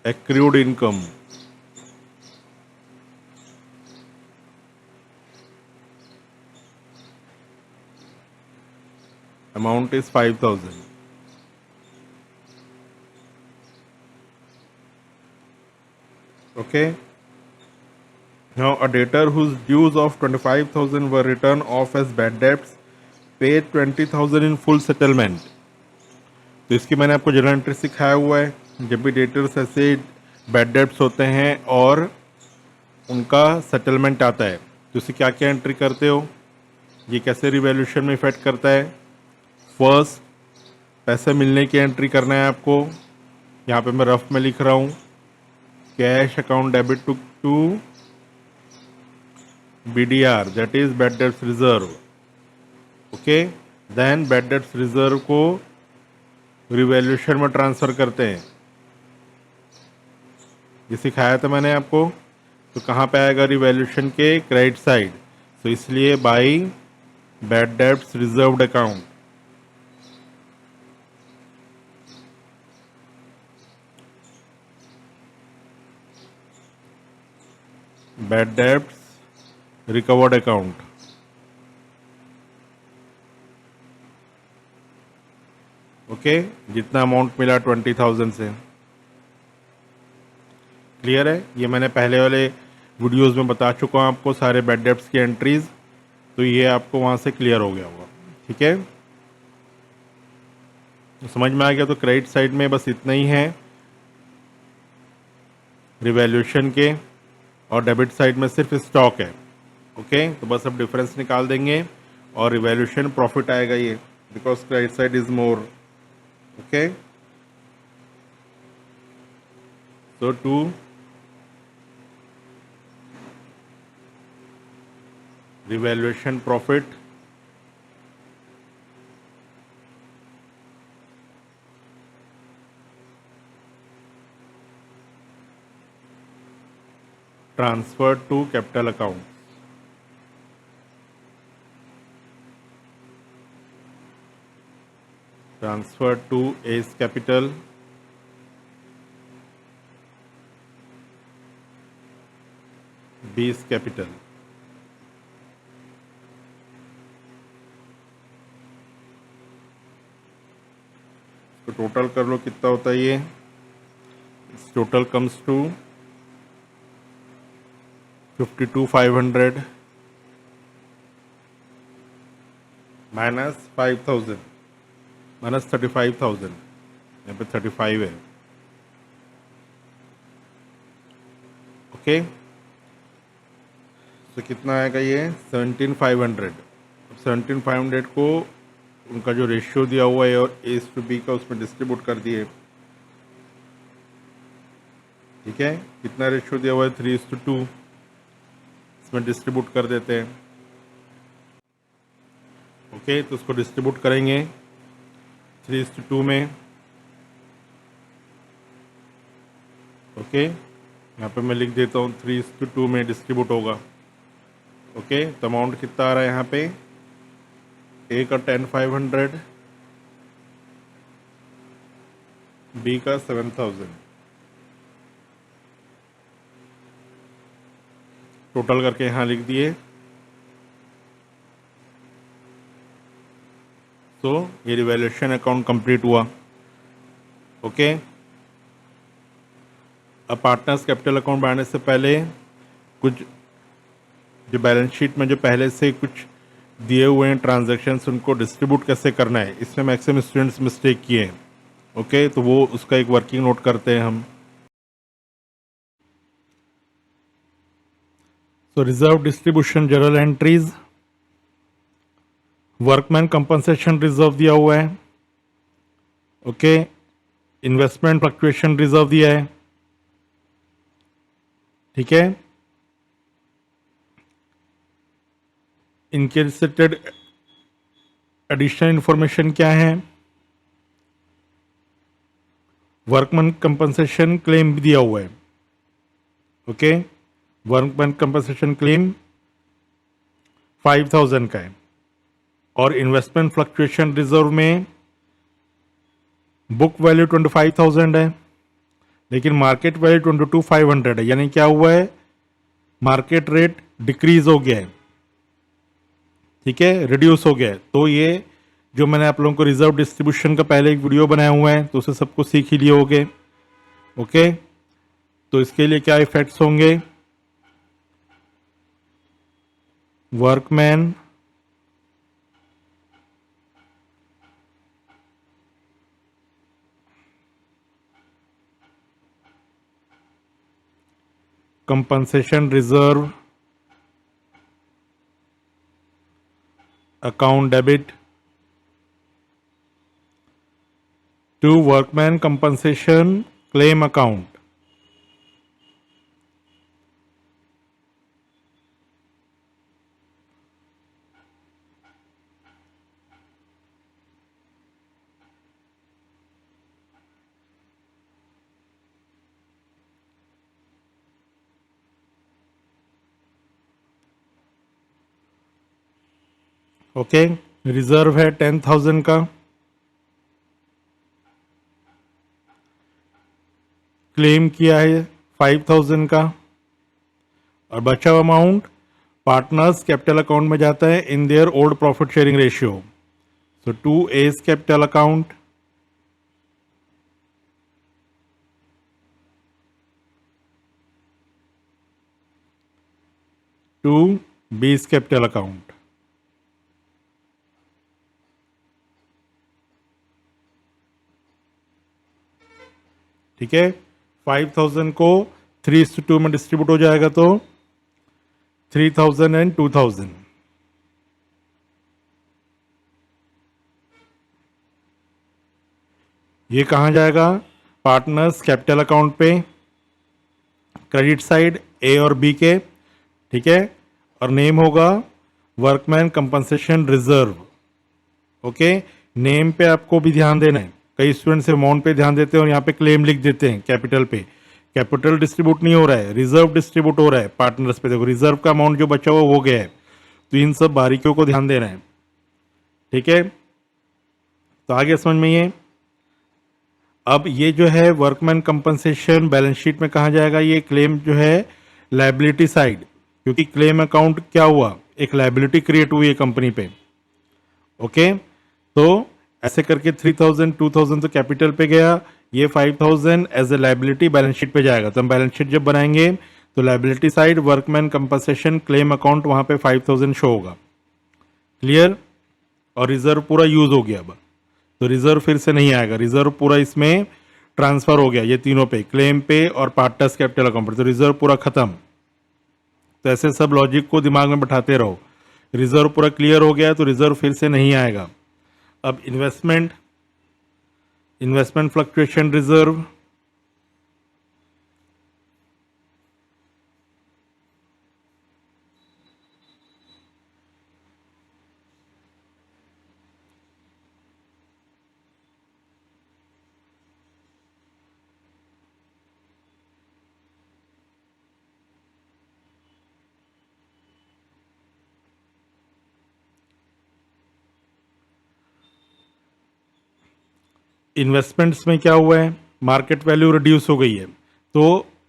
accrued income. Amount is 5000। Okay. Now a debtor whose dues of 25,000 were written off as bad debts paid 20,000 in full settlement। तो इसकी मैंने आपको जर्नल एंट्री सिखाया हुआ है। जब भी डेटर्स ऐसे बैड डेब्ट्स होते हैं और उनका सेटलमेंट आता है तो इसे क्या क्या एंट्री करते हो ये कैसे रिवैल्यूएशन में इफेक्ट करता है। फर्स्ट पैसे मिलने की एंट्री करना है आपको। यहाँ पे मैं रफ में लिख रहा हूँ cash account debit to BDR that is bad debts reserve। Okay then bad debts reserve को रिवैल्यूएशन में ट्रांसफर करते हैं। ये सिखाया था मैंने आपको। तो कहाँ पे आएगा रिवैल्यूएशन के क्रेडिट साइड। तो इसलिए by bad debts reserved account. Bad debts recovered account. Okay जितना अमाउंट मिला 20,000 से। क्लियर है ये मैंने पहले वाले वीडियोस में बता चुका हूँ आपको सारे बैड डेब्ट्स की एंट्रीज। तो ये आपको वहाँ से क्लियर हो गया होगा। ठीक है तो समझ में आ गया। तो क्रेडिट साइड में बस इतना ही है रिवैल्यूएशन के और डेबिट साइड में सिर्फ स्टॉक है। ओके तो बस अब डिफरेंस निकाल देंगे और रिवैल्यूएशन प्रॉफिट आएगा ये because credit side is more. Okay so to revaluation profit transferred to capital account। transferred to A's capital B's capital। तो टोटल कर लो कितना होता है ये। Total comes to 52,500 minus 5,000 minus 35,000। यहाँ पे 35 है। ओके तो कितना आएगा ये 17,500। 17,500 को उनका जो रेशियो दिया हुआ है और A/B का उसमें डिस्ट्रीब्यूट कर दिए। ठीक है, कितना रेशियो दिया हुआ है 3:2, इसमें डिस्ट्रीब्यूट कर देते हैं। ओके, तो उसको डिस्ट्रीब्यूट करेंगे 3:2 में। ओके, यहाँ पे मैं लिख देता हूँ 3:2 में डिस्ट्रीब्यूट होगा। ओके, तो अमाउंट कितना आ रहा है यहाँ पे, ए का 10,500, बी का 7,000, टोटल करके यहाँ लिख दिए। तो ये रिवैल्यूएशन अकाउंट कंप्लीट हुआ। ओके, अब पार्टनर्स कैपिटल अकाउंट बढ़ाने से पहले कुछ जो बैलेंस शीट में जो पहले से कुछ दिए हुए हैं ट्रांजैक्शंस, उनको डिस्ट्रीब्यूट कैसे करना है, इसमें मैक्सिमम स्टूडेंट्स मिस्टेक किए हैं। ओके, तो वो उसका एक वर्किंग नोट करते हैं हम। तो reserve distribution journal entries, workman compensation reserve दिया हुआ है। ओके, इन्वेस्टमेंट फ्लक्चुएशन रिजर्व दिया है। ठीक है, इनके रिलेटेड एडिशनल इंफॉर्मेशन क्या है, वर्कमैन कंपनसेशन क्लेम भी दिया हुआ है। ओके, वर्कमैन कंपनसेशन क्लेम 5,000 का है और इन्वेस्टमेंट फ्लक्चुएशन रिजर्व में बुक वैल्यू 25,000 है, लेकिन मार्केट वैल्यू 22,500 है। यानी क्या हुआ है, मार्केट रेट डिक्रीज हो गया है। ठीक है, रिड्यूस हो गया है। तो ये जो मैंने आप लोगों को रिजर्व डिस्ट्रीब्यूशन का पहले एक वीडियो बनाया हुआ है, तो उसे सबको सीख ही लिए होगे। ओके, तो इसके लिए क्या इफेक्ट्स होंगे, workman compensation reserve account debit to workman compensation claim account. Okay, reserve है 10,000 का, क्लेम किया है 5,000 का, और बचा हुआ अमाउंट पार्टनर्स कैपिटल अकाउंट में जाता है in their old profit sharing ratio. So to A's capital account, to B's capital account. ठीक है, 5,000 को 3:2 में डिस्ट्रीब्यूट हो जाएगा तो 3,000 एंड 2,000। ये कहाँ जाएगा, पार्टनर्स कैपिटल अकाउंट पे, क्रेडिट साइड ए और बी के। ठीक है, और नेम होगा workman compensation reserve. Okay, name पे आपको भी ध्यान देना है। कई स्टूडेंट्स अमाउंट पे ध्यान देते हैं और यहाँ पे क्लेम लिख देते हैं कैपिटल पे। कैपिटल डिस्ट्रीब्यूट नहीं हो रहा है, रिजर्व डिस्ट्रीब्यूट हो रहा है पार्टनर्स पे। देखो रिजर्व का अमाउंट जो बचा हुआ हो गया है, तो इन सब बारीकियों को ध्यान देना है। ठीक है, तो आगे समझ में ये। अब ये जो है वर्कमैन कंपनसेशन बैलेंस शीट में कहाँ जाएगा, ये क्लेम जो है लायबिलिटी साइड, क्योंकि क्लेम अकाउंट क्या हुआ, एक लायबिलिटी क्रिएट हुई है कंपनी पे। ओके, तो ऐसे करके 3,000 2,000 तो कैपिटल पे गया, ये 5,000 as a liability balance sheet पे जाएगा। तो हम बैलेंस शीट जब बनाएंगे तो liability side workman compensation claim account वहां पे 5,000 शो होगा। क्लियर, और रिजर्व पूरा यूज हो गया। अब तो रिजर्व फिर से नहीं आएगा, रिजर्व पूरा इसमें ट्रांसफर हो गया, ये तीनों पे, क्लेम पे और पार्टनर्स कैपिटल अकाउंट पे। तो रिजर्व पूरा खत्म। तो ऐसे सब लॉजिक को दिमाग में बैठाते रहो। रिजर्व पूरा क्लियर हो गया तो रिजर्व फिर से नहीं आएगा। अब इन्वेस्टमेंट फ्लक्चुएशन रिजर्व, इन्वेस्टमेंट्स में क्या हुआ है, मार्केट वैल्यू रिड्यूस हो गई है। तो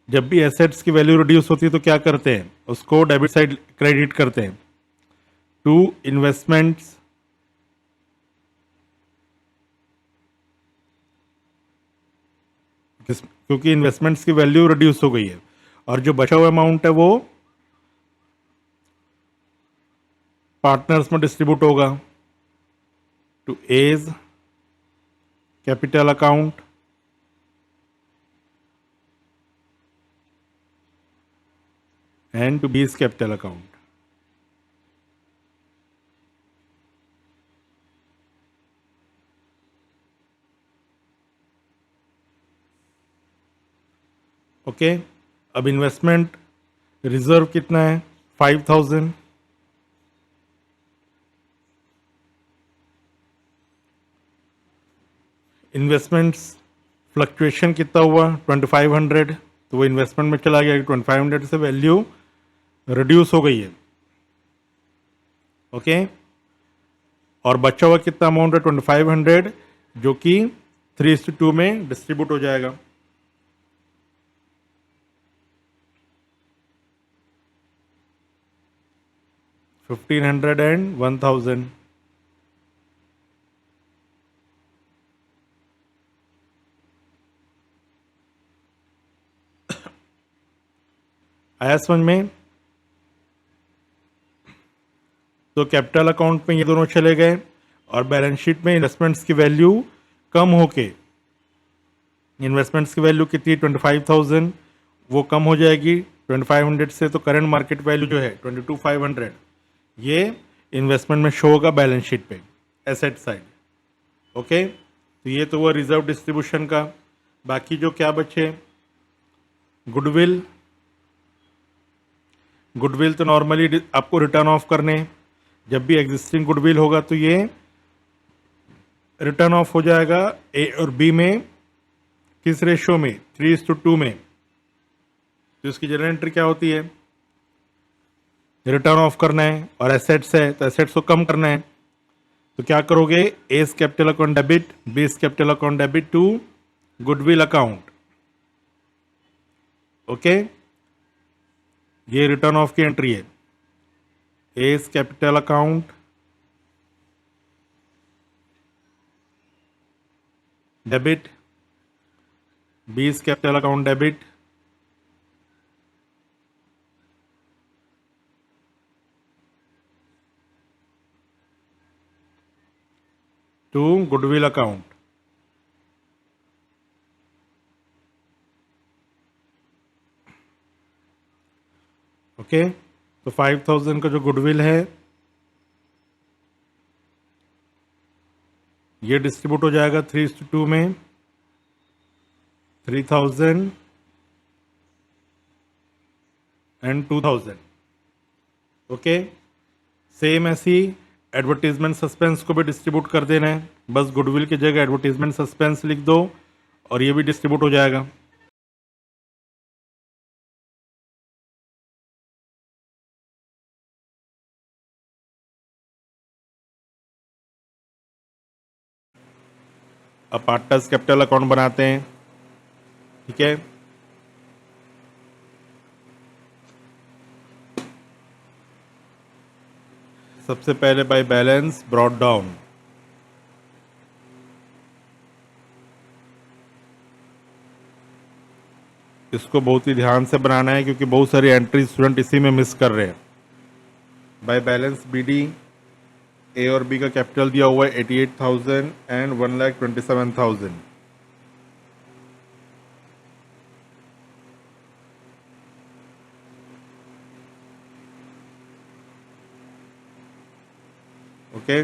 जब भी एसेट्स की वैल्यू रिड्यूस होती है तो क्या करते हैं, उसको डेबिट साइड क्रेडिट करते हैं टू इन्वेस्टमेंट्स, क्योंकि इन्वेस्टमेंट्स की वैल्यू रिड्यूस हो गई है और जो बचा हुआ अमाउंट है वो पार्टनर्स में डिस्ट्रीब्यूट होगा to A's capital account and to B's capital account. Okay, अब इन्वेस्टमेंट रिजर्व कितना है, 5000। इन्वेस्टमेंट्स फ्लक्चुएशन कितना हुआ, 2500, तो वो इन्वेस्टमेंट में चला गया, 2500 से वैल्यू रिड्यूस हो गई है। ओके, और बचा हुआ कितना अमाउंट है, 2500, जो कि 3:2 में डिस्ट्रीब्यूट हो जाएगा। $1500 and 1000। आया समझ में? तो कैपिटल अकाउंट में ये दोनों चले गए और बैलेंस शीट में इन्वेस्टमेंट्स की वैल्यू कम होके, इन्वेस्टमेंट्स की वैल्यू कितनी, 25,000, वो कम हो जाएगी 2500 से। तो करंट मार्केट वैल्यू जो है 22,500, ये इन्वेस्टमेंट में शो होगा बैलेंस शीट पे, एसेट साइड। ओके, तो ये तो वो रिजर्व डिस्ट्रीब्यूशन का। बाकी जो क्या बचे, गुडविल। गुडविल तो नॉर्मली आपको रिटर्न ऑफ करने, जब भी एग्जिस्टिंग गुडविल होगा तो ये रिटर्न ऑफ हो जाएगा ए और बी में, किस रेशियो में, 3:2 में। तो इसकी जनरल एंट्री क्या होती है, रिटर्न ऑफ करना है और एसेट्स है तो एसेट्स को कम करना है। तो क्या करोगे, A is capital account debit, B is capital account debit to goodwill account. Okay, ये रिटर्न ऑफ की एंट्री है, A is capital account debit, B is capital account debit to goodwill account. Okay, तो 5000 का जो गुडविल है ये distribute हो जाएगा 3:2 में, 3000 एंड 2000। ओके, सेम ऐसी एडवर्टीजमेंट सस्पेंस को भी डिस्ट्रीब्यूट कर देना है, बस गुडविल की जगह एडवर्टीजमेंट सस्पेंस लिख दो और ये भी डिस्ट्रीब्यूट हो जाएगा। अब पार्टनर्स कैपिटल अकाउंट बनाते हैं, ठीक है। सबसे पहले बाय बैलेंस ब्रॉट डाउन, इसको बहुत ही ध्यान से बनाना है क्योंकि बहुत सारी एंट्री स्टूडेंट इसी में मिस कर रहे हैं। बाय बैलेंस बीडी, ए और बी का कैपिटल दिया हुआ है 88,000 and 1,27,000। Okay,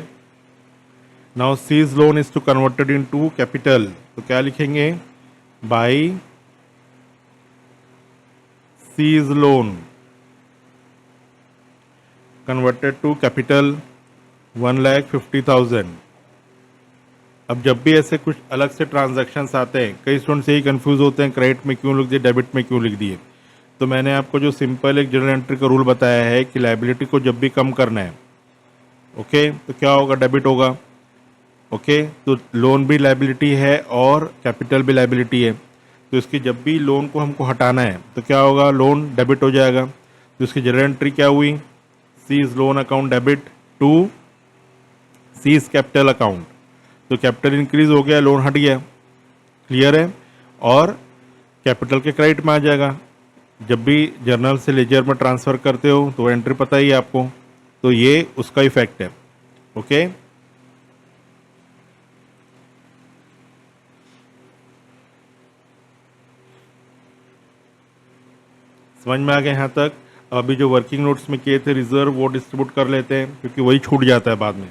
now C's loan is to converted into capital, तो क्या लिखेंगे, by C's loan converted to capital 1,50,000। अब जब भी ऐसे कुछ अलग से ट्रांजैक्शंस आते हैं, कई स्टूडेंट्स यही कंफ्यूज होते हैं क्रेडिट में क्यों लिख दिए, डेबिट में क्यों लिख दिए। तो मैंने आपको जो सिंपल एक जर्नल एंट्री का रूल बताया है कि लायबिलिटी को जब भी कम करना है, ओके, तो क्या होगा, डेबिट होगा। ओके, तो लोन भी लायबिलिटी है और कैपिटल भी लायबिलिटी है, तो इसकी जब भी लोन को हमको हटाना है तो क्या होगा, लोन डेबिट हो जाएगा। तो इसकी जर्नल एंट्री क्या हुई, C's loan account debit to C's capital account, तो कैपिटल इंक्रीज हो गया, लोन हट गया, क्लियर है, और कैपिटल के क्रेडिट में आ जाएगा। जब भी जर्नल से लेजर में ट्रांसफ़र करते हो तो एंट्री पता ही है आपको, तो ये उसका इफेक्ट है। ओके, समझ में आ गया यहाँ तक। अभी जो वर्किंग नोट्स में किए थे रिजर्व, वो डिस्ट्रीब्यूट कर लेते हैं क्योंकि वही छूट जाता है बाद में।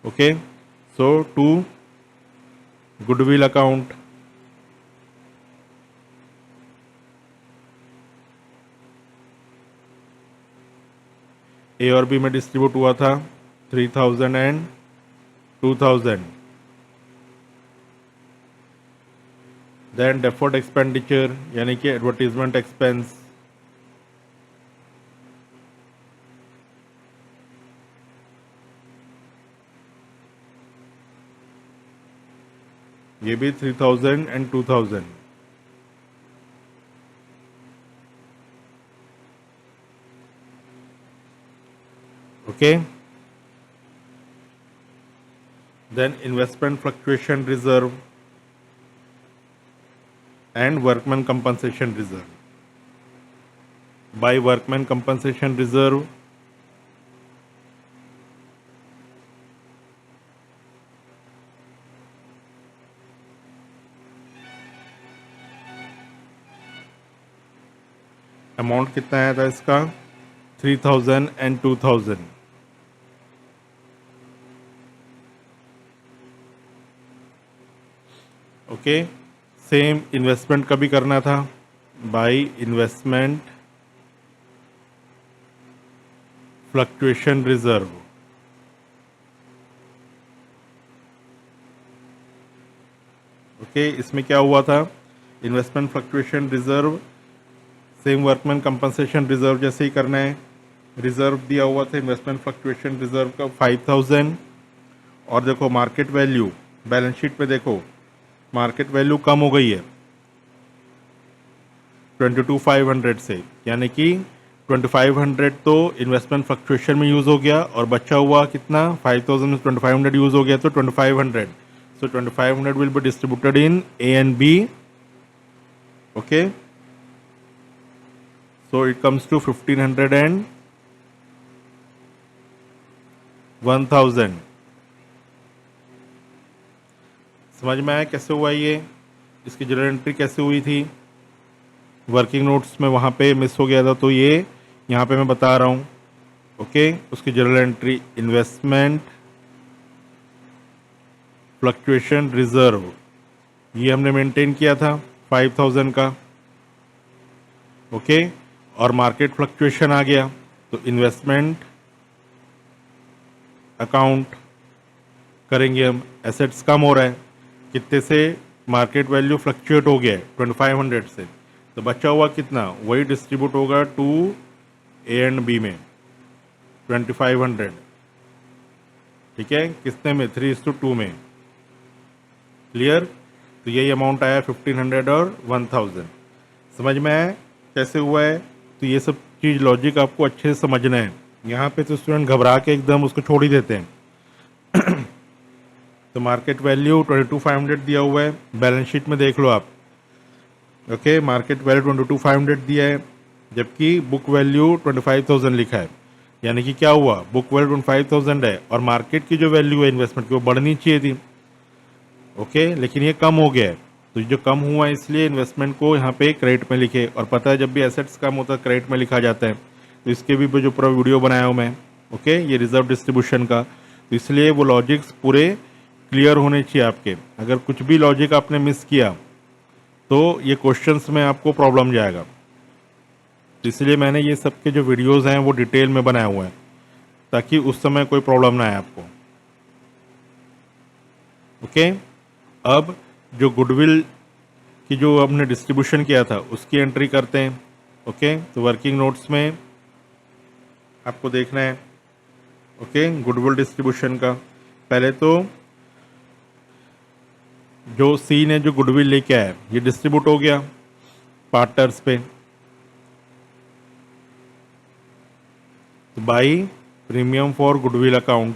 Okay, so to goodwill account, A और बी में डिस्ट्रीब्यूट हुआ था 3,000 एंड 2,000। देन डेफर्ड एक्सपेंडिचर यानी कि एडवर्टीजमेंट एक्सपेंस, ये भी 3,000 and 2,000। Okay, then investment fluctuation reserve and workman compensation reserve. By workman compensation reserve, amount कितना आया था इसका, 3,000 and 2,000। ओके, सेम इन्वेस्टमेंट का भी करना था, by investment fluctuation reserve. Okay, इसमें क्या हुआ था, investment fluctuation reserve same workman compensation reserve जैसे ही करना है। रिजर्व दिया हुआ था इन्वेस्टमेंट फ्लक्चुएशन रिजर्व का 5,000, और देखो मार्केट वैल्यू बैलेंस शीट पे देखो मार्केट वैल्यू कम हो गई है 22,500 से, यानी कि 2,500 तो इन्वेस्टमेंट फ्लक्चुएशन में यूज़ हो गया और बचा हुआ कितना, 5,000 में 2,500 यूज़ हो गया तो 2,500। So 2,500 will be distributed in A and B. Okay, so it comes to 1,500 and 1,000। समझ में आया कैसे हुआ ये, इसकी जर्नल एंट्री कैसे हुई थी, वर्किंग नोट्स में वहाँ पे मिस हो गया था तो ये यहाँ पे मैं बता रहा हूँ। ओके, उसकी journal entry investment fluctuation reserve ये हमने मेंटेन किया था 5,000 का। ओके, और मार्केट फ्लक्चुएशन आ गया तो इन्वेस्टमेंट अकाउंट करेंगे हम। एसेट्स कम हो रहा है कितने से, मार्केट वैल्यू फ्लक्चुएट हो गया है 2,500 से, तो बचा हुआ कितना वही डिस्ट्रीब्यूट होगा टू ए एंड बी में 2,500। ठीक है, कितने में, 3:2 में। क्लियर, तो यही अमाउंट आया 1,500 और 1,000। समझ में आया कैसे हुआ है, तो ये सब चीज़ लॉजिक आपको अच्छे से समझना है। यहाँ पे तो स्टूडेंट घबरा के एकदम उसको छोड़ ही देते हैं। तो मार्केट वैल्यू 22,500 दिया हुआ है, बैलेंस शीट में देख लो आप। ओके, मार्केट वैल्यू 22,500 दिया है जबकि बुक वैल्यू 25,000 लिखा है, यानी कि क्या हुआ, बुक वैल्यू 25,000 है और मार्केट की जो वैल्यू है इन्वेस्टमेंट की वो बढ़नी चाहिए थी। ओके, लेकिन ये कम हो गया है, तो जो कम हुआ है इसलिए इन्वेस्टमेंट को यहाँ पे क्रेडिट में लिखे, और पता है जब भी एसेट्स कम होता है क्रेडिट में लिखा जाता है। तो इसके भी जो पूरा वीडियो बनाया हूँ मैं, ओके, ये रिजर्व डिस्ट्रीब्यूशन का, तो इसलिए वो लॉजिक्स पूरे क्लियर होने चाहिए आपके। अगर कुछ भी लॉजिक आपने मिस किया तो ये क्वेश्चंस में आपको प्रॉब्लम जाएगा। तो इसलिए मैंने ये सब के जो वीडियोस हैं वो डिटेल में बनाए हुए हैं ताकि उस समय कोई प्रॉब्लम ना आए आपको। ओके, अब जो गुडविल की जो हमने डिस्ट्रीब्यूशन किया था उसकी एंट्री करते हैं। ओके, तो वर्किंग नोट्स में आपको देखना है ओके गुडविल डिस्ट्रीब्यूशन का। पहले तो जो सी ने जो गुडविल लेके आया ये डिस्ट्रीब्यूट हो गया पार्टनर्स पे। तो by premium for goodwill account,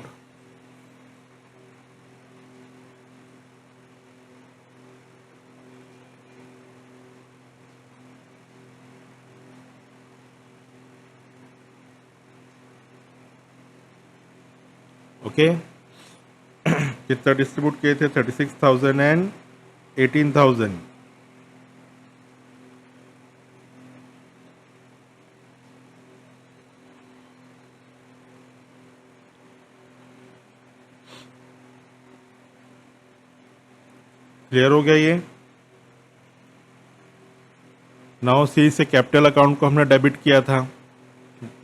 okay कितना डिस्ट्रीब्यूट किए थे 36,000 एंड 18,000। क्लियर हो गया ये। नाउ सी से कैपिटल अकाउंट को हमने डेबिट किया था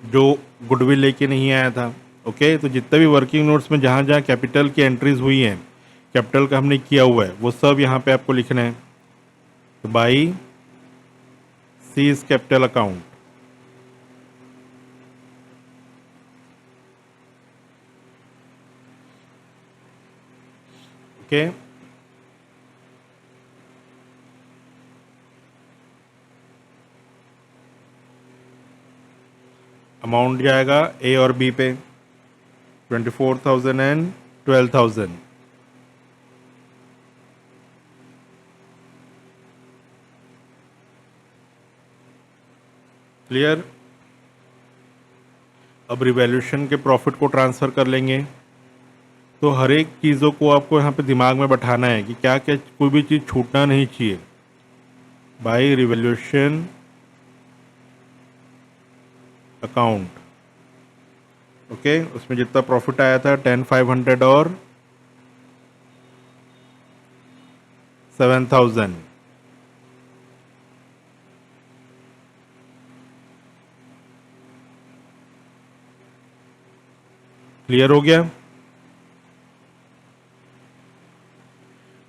जो गुडविल लेके नहीं आया था। ओके, तो जितने भी वर्किंग नोट्स में जहाँ जहाँ कैपिटल की एंट्रीज हुई हैं, कैपिटल का हमने किया हुआ है वो सब यहाँ पे आपको लिखना है। तो by C's capital account. Okay, amount जाएगा ए और बी पे 24,000 एंड 12,000। क्लियर। अब रिवैल्यूएशन के प्रॉफिट को ट्रांसफ़र कर लेंगे। तो हर एक चीज़ों को आपको यहाँ पे दिमाग में बैठाना है कि क्या क्या कोई भी चीज़ छूटना नहीं चाहिए। बाय रिवैल्यूएशन अकाउंट, ओके, उसमें जितना प्रॉफिट आया था 10,500 और 7,000। क्लियर हो गया।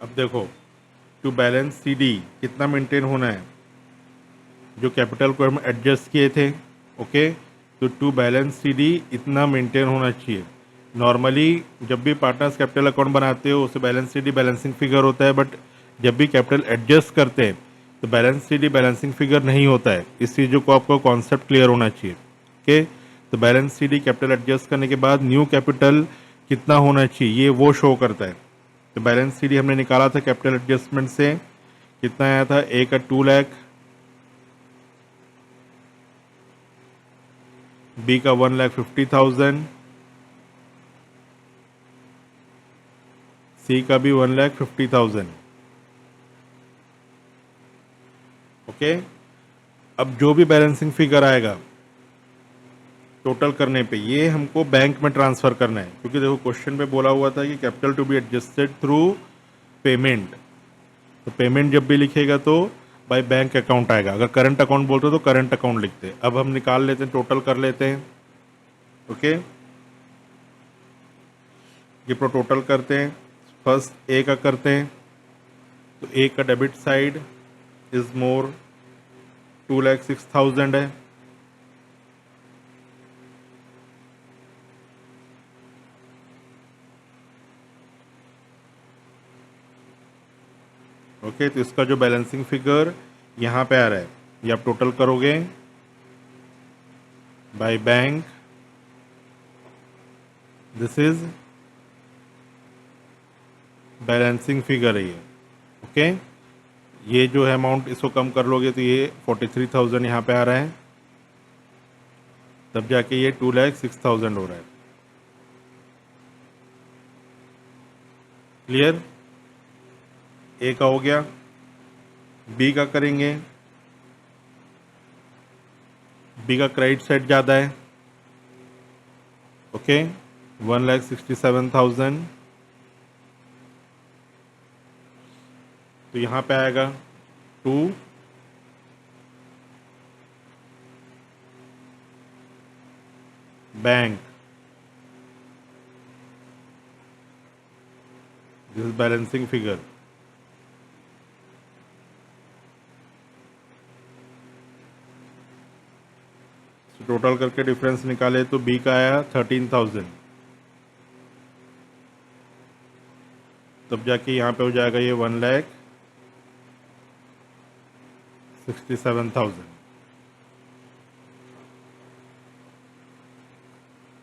अब देखो टू बैलेंस सीडी कितना मेंटेन होना है, जो कैपिटल को हम एडजस्ट किए थे। ओके, तो टू बैलेंस सीडी इतना मेंटेन होना चाहिए। नॉर्मली जब भी पार्टनर्स कैपिटल अकाउंट बनाते हो उससे बैलेंस सीडी बैलेंसिंग फिगर होता है, बट जब भी कैपिटल एडजस्ट करते हैं तो बैलेंस सीडी बैलेंसिंग फिगर नहीं होता है। इस चीज़ों को आपको कॉन्सेप्ट क्लियर होना चाहिए। ओके, तो बैलेंस सीडी कैपिटल एडजस्ट करने के बाद न्यू कैपिटल कितना होना चाहिए ये वो शो करता है। तो बैलेंस सीडी हमने निकाला था कैपिटल एडजस्टमेंट से, कितना आया था, ए का 2 लाख, बी का 1,50,000, सी का भी 1,50,000। ओके, अब जो भी बैलेंसिंग फिगर आएगा टोटल करने पे ये हमको बैंक में ट्रांसफ़र करना है, क्योंकि देखो क्वेश्चन पे बोला हुआ था कि capital to be adjusted through payment. तो पेमेंट जब भी लिखेगा तो बाय बैंक अकाउंट आएगा। अगर करंट अकाउंट बोलते तो करंट अकाउंट लिखते। अब हम निकाल लेते हैं, टोटल कर लेते हैं। ओके, ये pro टोटल करते हैं। फर्स्ट ए का करते हैं, तो ए का डेबिट साइड इज मोर 2,06,000 है। ओके, तो इसका जो बैलेंसिंग फिगर यहाँ पे आ रहा है ये आप टोटल करोगे by bank, this is balancing figure है ये। ओके, ये जो है अमाउंट इसको कम कर लोगे तो ये 43,000 यहाँ पे आ रहा है, तब जाके ये 2,06,000 हो रहा है। क्लियर। ए का हो गया, बी का करेंगे। बी का क्रेडिट साइड ज़्यादा है। ओके, 1,67,000, तो यहाँ पे आएगा 2 bank, this is balancing figure. Total करके डिफरेंस निकाले तो बी का आया 13,000, तब जाके यहाँ पे हो जाएगा ये 1,67,000।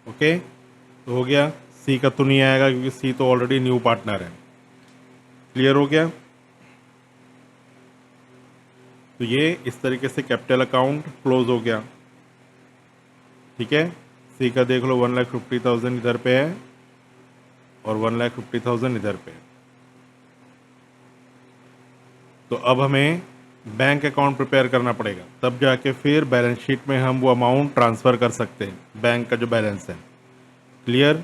ओके, तो हो गया। सी का तो नहीं आएगा क्योंकि सी तो ऑलरेडी न्यू पार्टनर है। क्लियर हो गया। तो ये इस तरीके से कैपिटल अकाउंट क्लोज हो गया। ठीक है, सी का देख लो 1,50,000 इधर पे है और 1,50,000 इधर पे है। तो अब हमें बैंक अकाउंट प्रिपेयर करना पड़ेगा, तब जाके फिर बैलेंस शीट में हम वो अमाउंट ट्रांसफ़र कर सकते हैं, बैंक का जो बैलेंस है। क्लियर।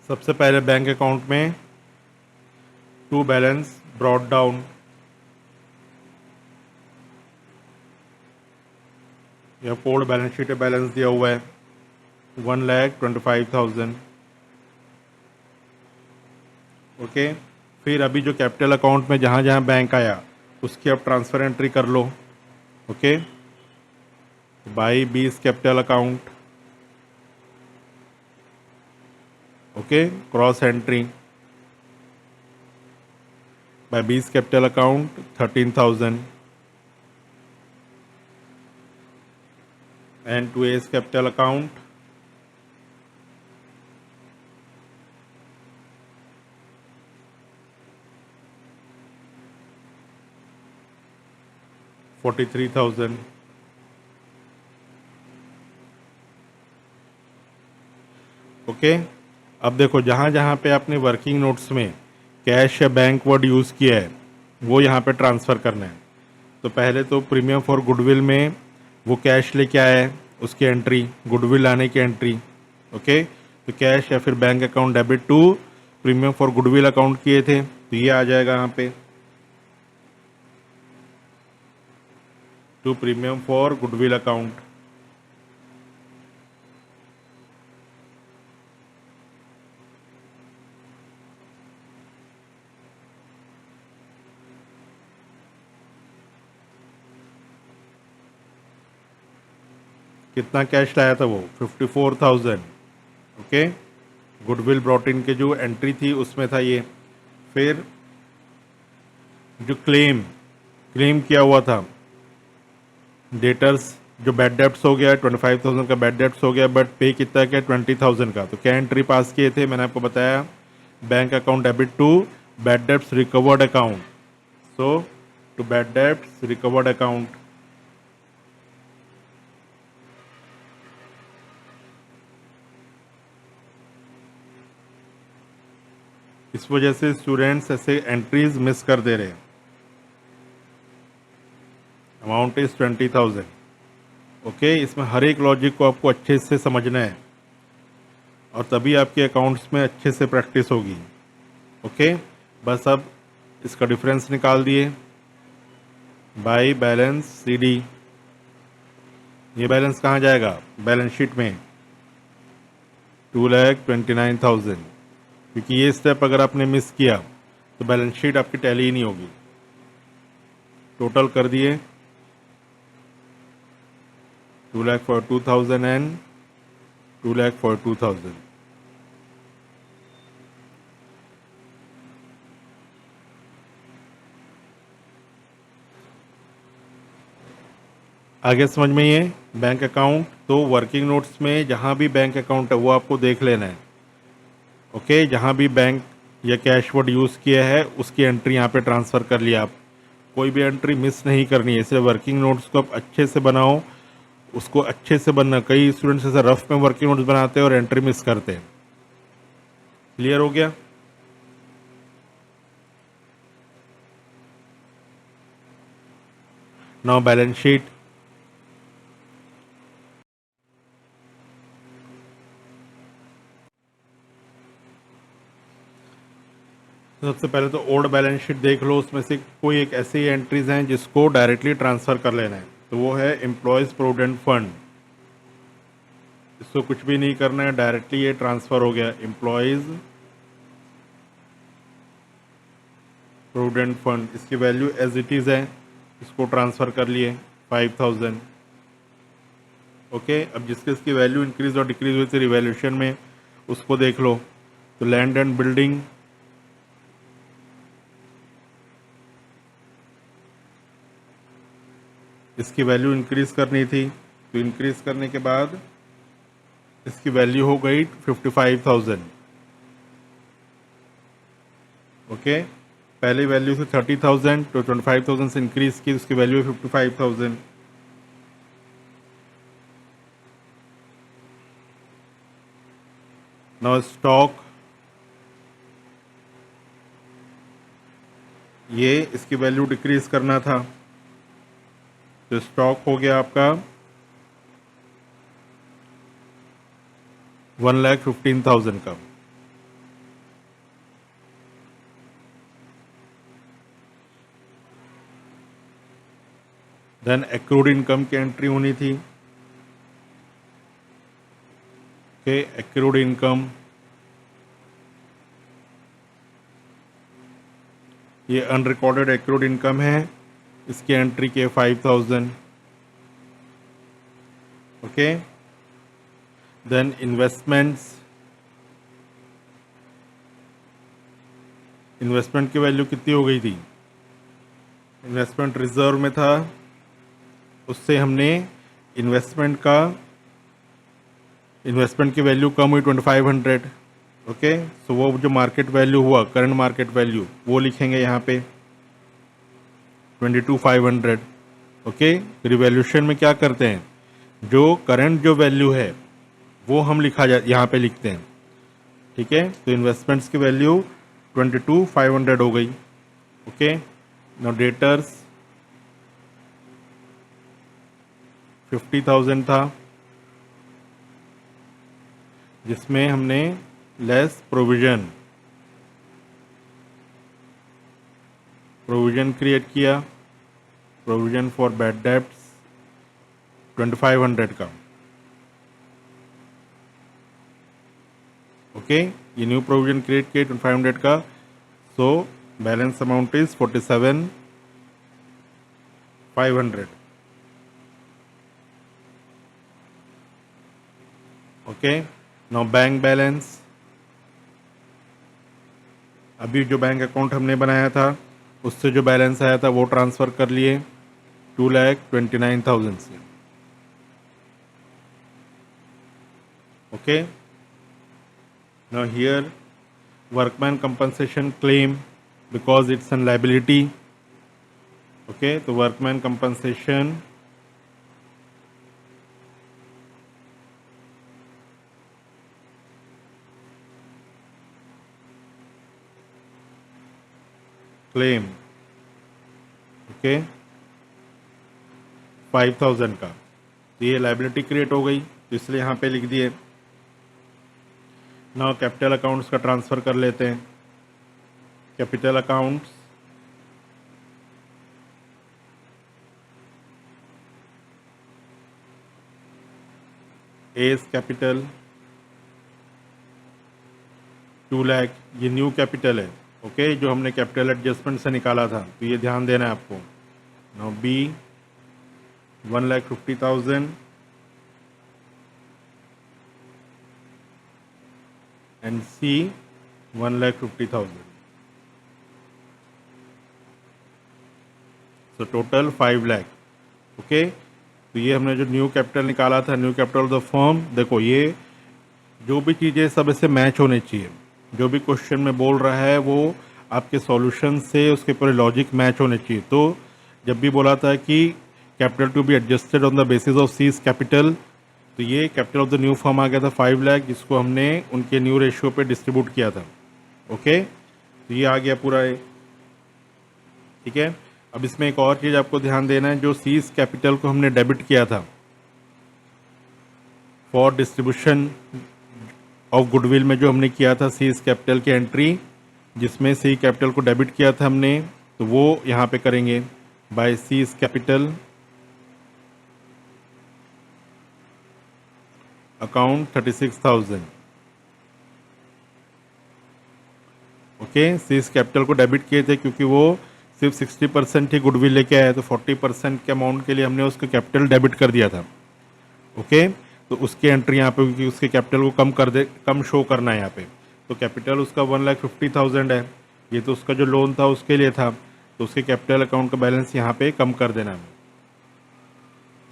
सबसे पहले बैंक अकाउंट में टू बैलेंस ब्रॉट डाउन, यह कोड बैलेंस शीट में बैलेंस दिया हुआ है 1,25,000। ओके, फिर अभी जो कैपिटल अकाउंट में जहाँ जहाँ बैंक आया उसकी अब ट्रांसफ़र एंट्री कर लो। Okay, by B's capital account. Okay, cross entry by B's capital account 13,000 and to A's capital account 43,000। Okay, अब देखो जहाँ जहाँ पे आपने वर्किंग नोट्स में कैश या बैंक वर्ड यूज़ किया है वो यहाँ पे ट्रांसफ़र करना है। तो पहले तो प्रीमियम फॉर गुडविल में वो कैश लेके आया है, उसकी एंट्री, गुडविल आने की एंट्री। ओके, तो कैश या फिर bank account debit to premium for goodwill account किए थे, तो ये आ जाएगा यहाँ पे to premium for goodwill account. कितना कैश लाया था वो 54,000। ओके, गुडविल ब्रॉट इन के जो एंट्री थी उसमें था ये। फिर जो क्लेम किया हुआ था डेटर्स, जो बैड डेप्ट्स हो गया 25,000 का बैड डेप्ट्स हो गया, बट पे कितना क्या 20,000 का। तो क्या एंट्री पास किए थे, मैंने आपको बताया bank account debit to bad debts recovered account. So to bad debts recovered account. इस वजह से स्टूडेंट्स ऐसे एंट्रीज मिस कर दे रहे हैं। Amount is 20,000। ओके, इसमें हर एक लॉजिक को आपको अच्छे से समझना है और तभी आपके अकाउंट्स में अच्छे से प्रैक्टिस होगी। ओके, बस अब इसका डिफरेंस निकाल दिए बाय बैलेंस सीडी। ये बैलेंस कहाँ जाएगा, बैलेंस शीट में 2,29,000, क्योंकि ये स्टेप अगर आपने मिस किया तो बैलेंस शीट आपकी टैली ही नहीं होगी। टोटल कर दिए 2,42,000 एंड 2,42,000। आगे समझ में ये बैंक अकाउंट, तो वर्किंग नोट्स में जहाँ भी बैंक अकाउंट है वो आपको देख लेना है। ओके, जहाँ भी बैंक या कैश वर्ड यूज़ किया है उसकी एंट्री यहाँ पे ट्रांसफ़र कर लिया। आप कोई भी एंट्री मिस नहीं करनी है, इसलिए वर्किंग नोट्स को आप अच्छे से बनाओ, उसको अच्छे से बनना। कई स्टूडेंट्स ऐसा रफ में वर्किंग नोट्स बनाते हैं और एंट्री मिस करते हैं। क्लियर हो गया। Now balance sheet. तो सबसे पहले तो ओल्ड बैलेंस शीट देख लो, उसमें से कोई एक ऐसी एंट्रीज हैं जिसको डायरेक्टली ट्रांसफ़र कर लेना है। तो वो है एम्प्लॉयज़ प्रोविडेंट फंड, इसको कुछ भी नहीं करना है, डायरेक्टली ये ट्रांसफ़र हो गया। एम्प्लॉयज़ प्रोविडेंट फंड, इसकी वैल्यू एज इट इज़ है, इसको ट्रांसफ़र कर लिए 5000। ओके, अब जिसके इसकी वैल्यू इंक्रीज और डिक्रीज हुई थी रिवैल्यूएशन में, उसको देख लो। तो लैंड एंड बिल्डिंग, इसकी वैल्यू इंक्रीज करनी थी, तो इंक्रीज करने के बाद इसकी वैल्यू हो गई 55,000। ओके, पहली वैल्यू से 30,000 तो 25,000 से इंक्रीज की, उसकी वैल्यू है 55,000। नाउ स्टॉक, ये इसकी वैल्यू डिक्रीज करना था, तो स्टॉक हो गया आपका 1,15,000 का। देन एक्रूड इनकम की एंट्री होनी थी। ओके, एक्रूड इनकम, ये अनरिकॉर्डेड एक्रूड इनकम है, इसकी एंट्री की 5,000। ओके, देन इन्वेस्टमेंट्स, इन्वेस्टमेंट की वैल्यू कितनी हो गई थी, इन्वेस्टमेंट रिजर्व में था, उससे हमने इन्वेस्टमेंट की वैल्यू कम हुई 2500। ओके, सो वो जो मार्केट वैल्यू हुआ, करंट मार्केट वैल्यू, वो लिखेंगे यहाँ पे 22,500। ओके, रिवैल्यूएशन में क्या करते हैं, जो करंट जो वैल्यू है वो हम यहाँ पे लिखते हैं। ठीक है, तो इन्वेस्टमेंट्स की वैल्यू 22,500 हो गई। ओके, नाउ डेटर्स 50,000 था, जिसमें हमने लेस प्रोविजन क्रिएट किया, प्रोविजन फॉर बैड डेब्ट्स 2500 का। ओके, ये न्यू प्रोविजन क्रिएट किया 2500 का, so balance amount is 47,500। Okay, now bank balance, अभी जो बैंक अकाउंट हमने बनाया था उससे जो बैलेंस आया था वो ट्रांसफ़र कर लिए 2,29,000 से। Okay, now here workman compensation claim because it's an liability. Okay, तो वर्कमैन कंपनसेशन क्लेम, ओके, 5,000 का, तो ये लायबिलिटी क्रिएट हो गई, तो इसलिए यहाँ पे लिख दिए। नाउ कैपिटल अकाउंट्स का ट्रांसफ़र कर लेते हैं। Capital accounts, S capital 2 lakh, ये न्यू कैपिटल है। ओके, जो हमने कैपिटल एडजस्टमेंट से निकाला था, तो ये ध्यान देना है आपको। Now B 1,50,000 and C 1,50,000, so total 5 lakh. Okay, तो ये हमने जो न्यू कैपिटल निकाला था, new capital of the firm, देखो ये जो भी चीज़ें सब इससे मैच होने चाहिए, जो भी क्वेश्चन में बोल रहा है वो आपके सॉल्यूशन से उसके पूरे लॉजिक मैच होने चाहिए। तो जब भी बोला था कि capital to be adjusted on the basis of C's capital, तो ये capital of the new firm आ गया था 5 लाख, जिसको हमने उनके न्यू रेशियो पे डिस्ट्रीब्यूट किया था। ओके, तो ये आ गया पूरा ये। ठीक है, अब इसमें एक और चीज़ आपको ध्यान देना है, जो सीज कैपिटल को हमने डेबिट किया था फॉर डिस्ट्रीब्यूशन ऑफ गुडविल में, जो हमने किया था सीज कैपिटल की एंट्री, जिसमें सी कैपिटल को डेबिट किया था हमने, तो वो यहाँ पे करेंगे by C's capital account 36,000। Okay, C's capital को डेबिट किए थे क्योंकि वो सिर्फ 60% ही गुडविल लेके आया, तो 40% के अमाउंट के लिए हमने उसके कैपिटल डेबिट कर दिया था। ओके, तो उसकी एंट्री यहाँ पे, क्योंकि उसके कैपिटल को कम शो करना है यहाँ पे, तो कैपिटल उसका 1,50,000 है, ये तो उसका जो लोन था उसके लिए था, तो उसके कैपिटल अकाउंट का बैलेंस यहाँ पे कम कर देना है।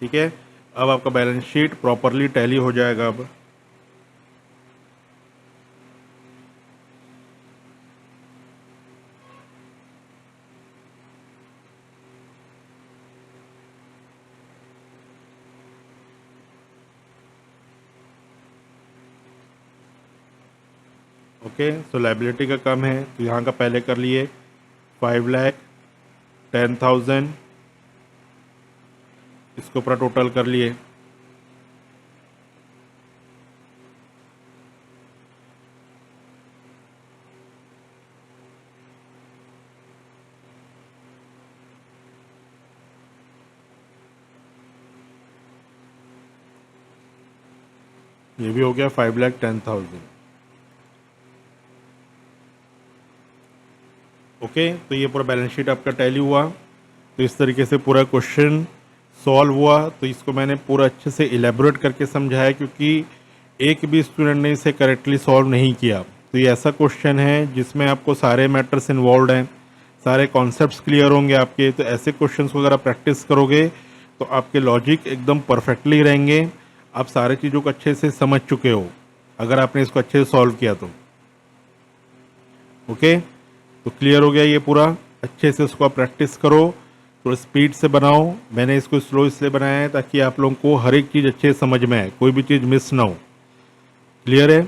ठीक है, अब आपका बैलेंस शीट प्रॉपरली टैली हो जाएगा। अब ओके, सो लाइबिलिटी का कम है, तो यहाँ का पहले कर लिए 5,10,000, इसको पूरा टोटल कर लिए। ये भी हो गया 5,10,000। ओके, तो ये पूरा बैलेंस शीट आपका टैली हुआ। तो इस तरीके से पूरा क्वेश्चन सॉल्व हुआ। तो इसको मैंने पूरा अच्छे से इलेबोरेट करके समझाया, क्योंकि एक भी स्टूडेंट ने इसे करेक्टली सॉल्व नहीं किया। तो ये ऐसा क्वेश्चन है जिसमें आपको सारे मैटर्स इन्वॉल्व हैं, सारे कॉन्सेप्ट्स क्लियर होंगे आपके। तो ऐसे क्वेश्चंस को अगर आप प्रैक्टिस करोगे तो आपके लॉजिक एकदम परफेक्टली रहेंगे, आप सारे चीज़ों को अच्छे से समझ चुके हो अगर आपने इसको अच्छे से सॉल्व किया तो। ओके, तो क्लियर हो गया ये पूरा। अच्छे से उसको आप प्रैक्टिस करो, थोड़ा स्पीड से बनाओ। मैंने इसको स्लो इसलिए बनाया है ताकि आप लोगों को हर एक चीज़ अच्छे से समझ में आए, कोई भी चीज़ मिस ना हो। क्लियर है?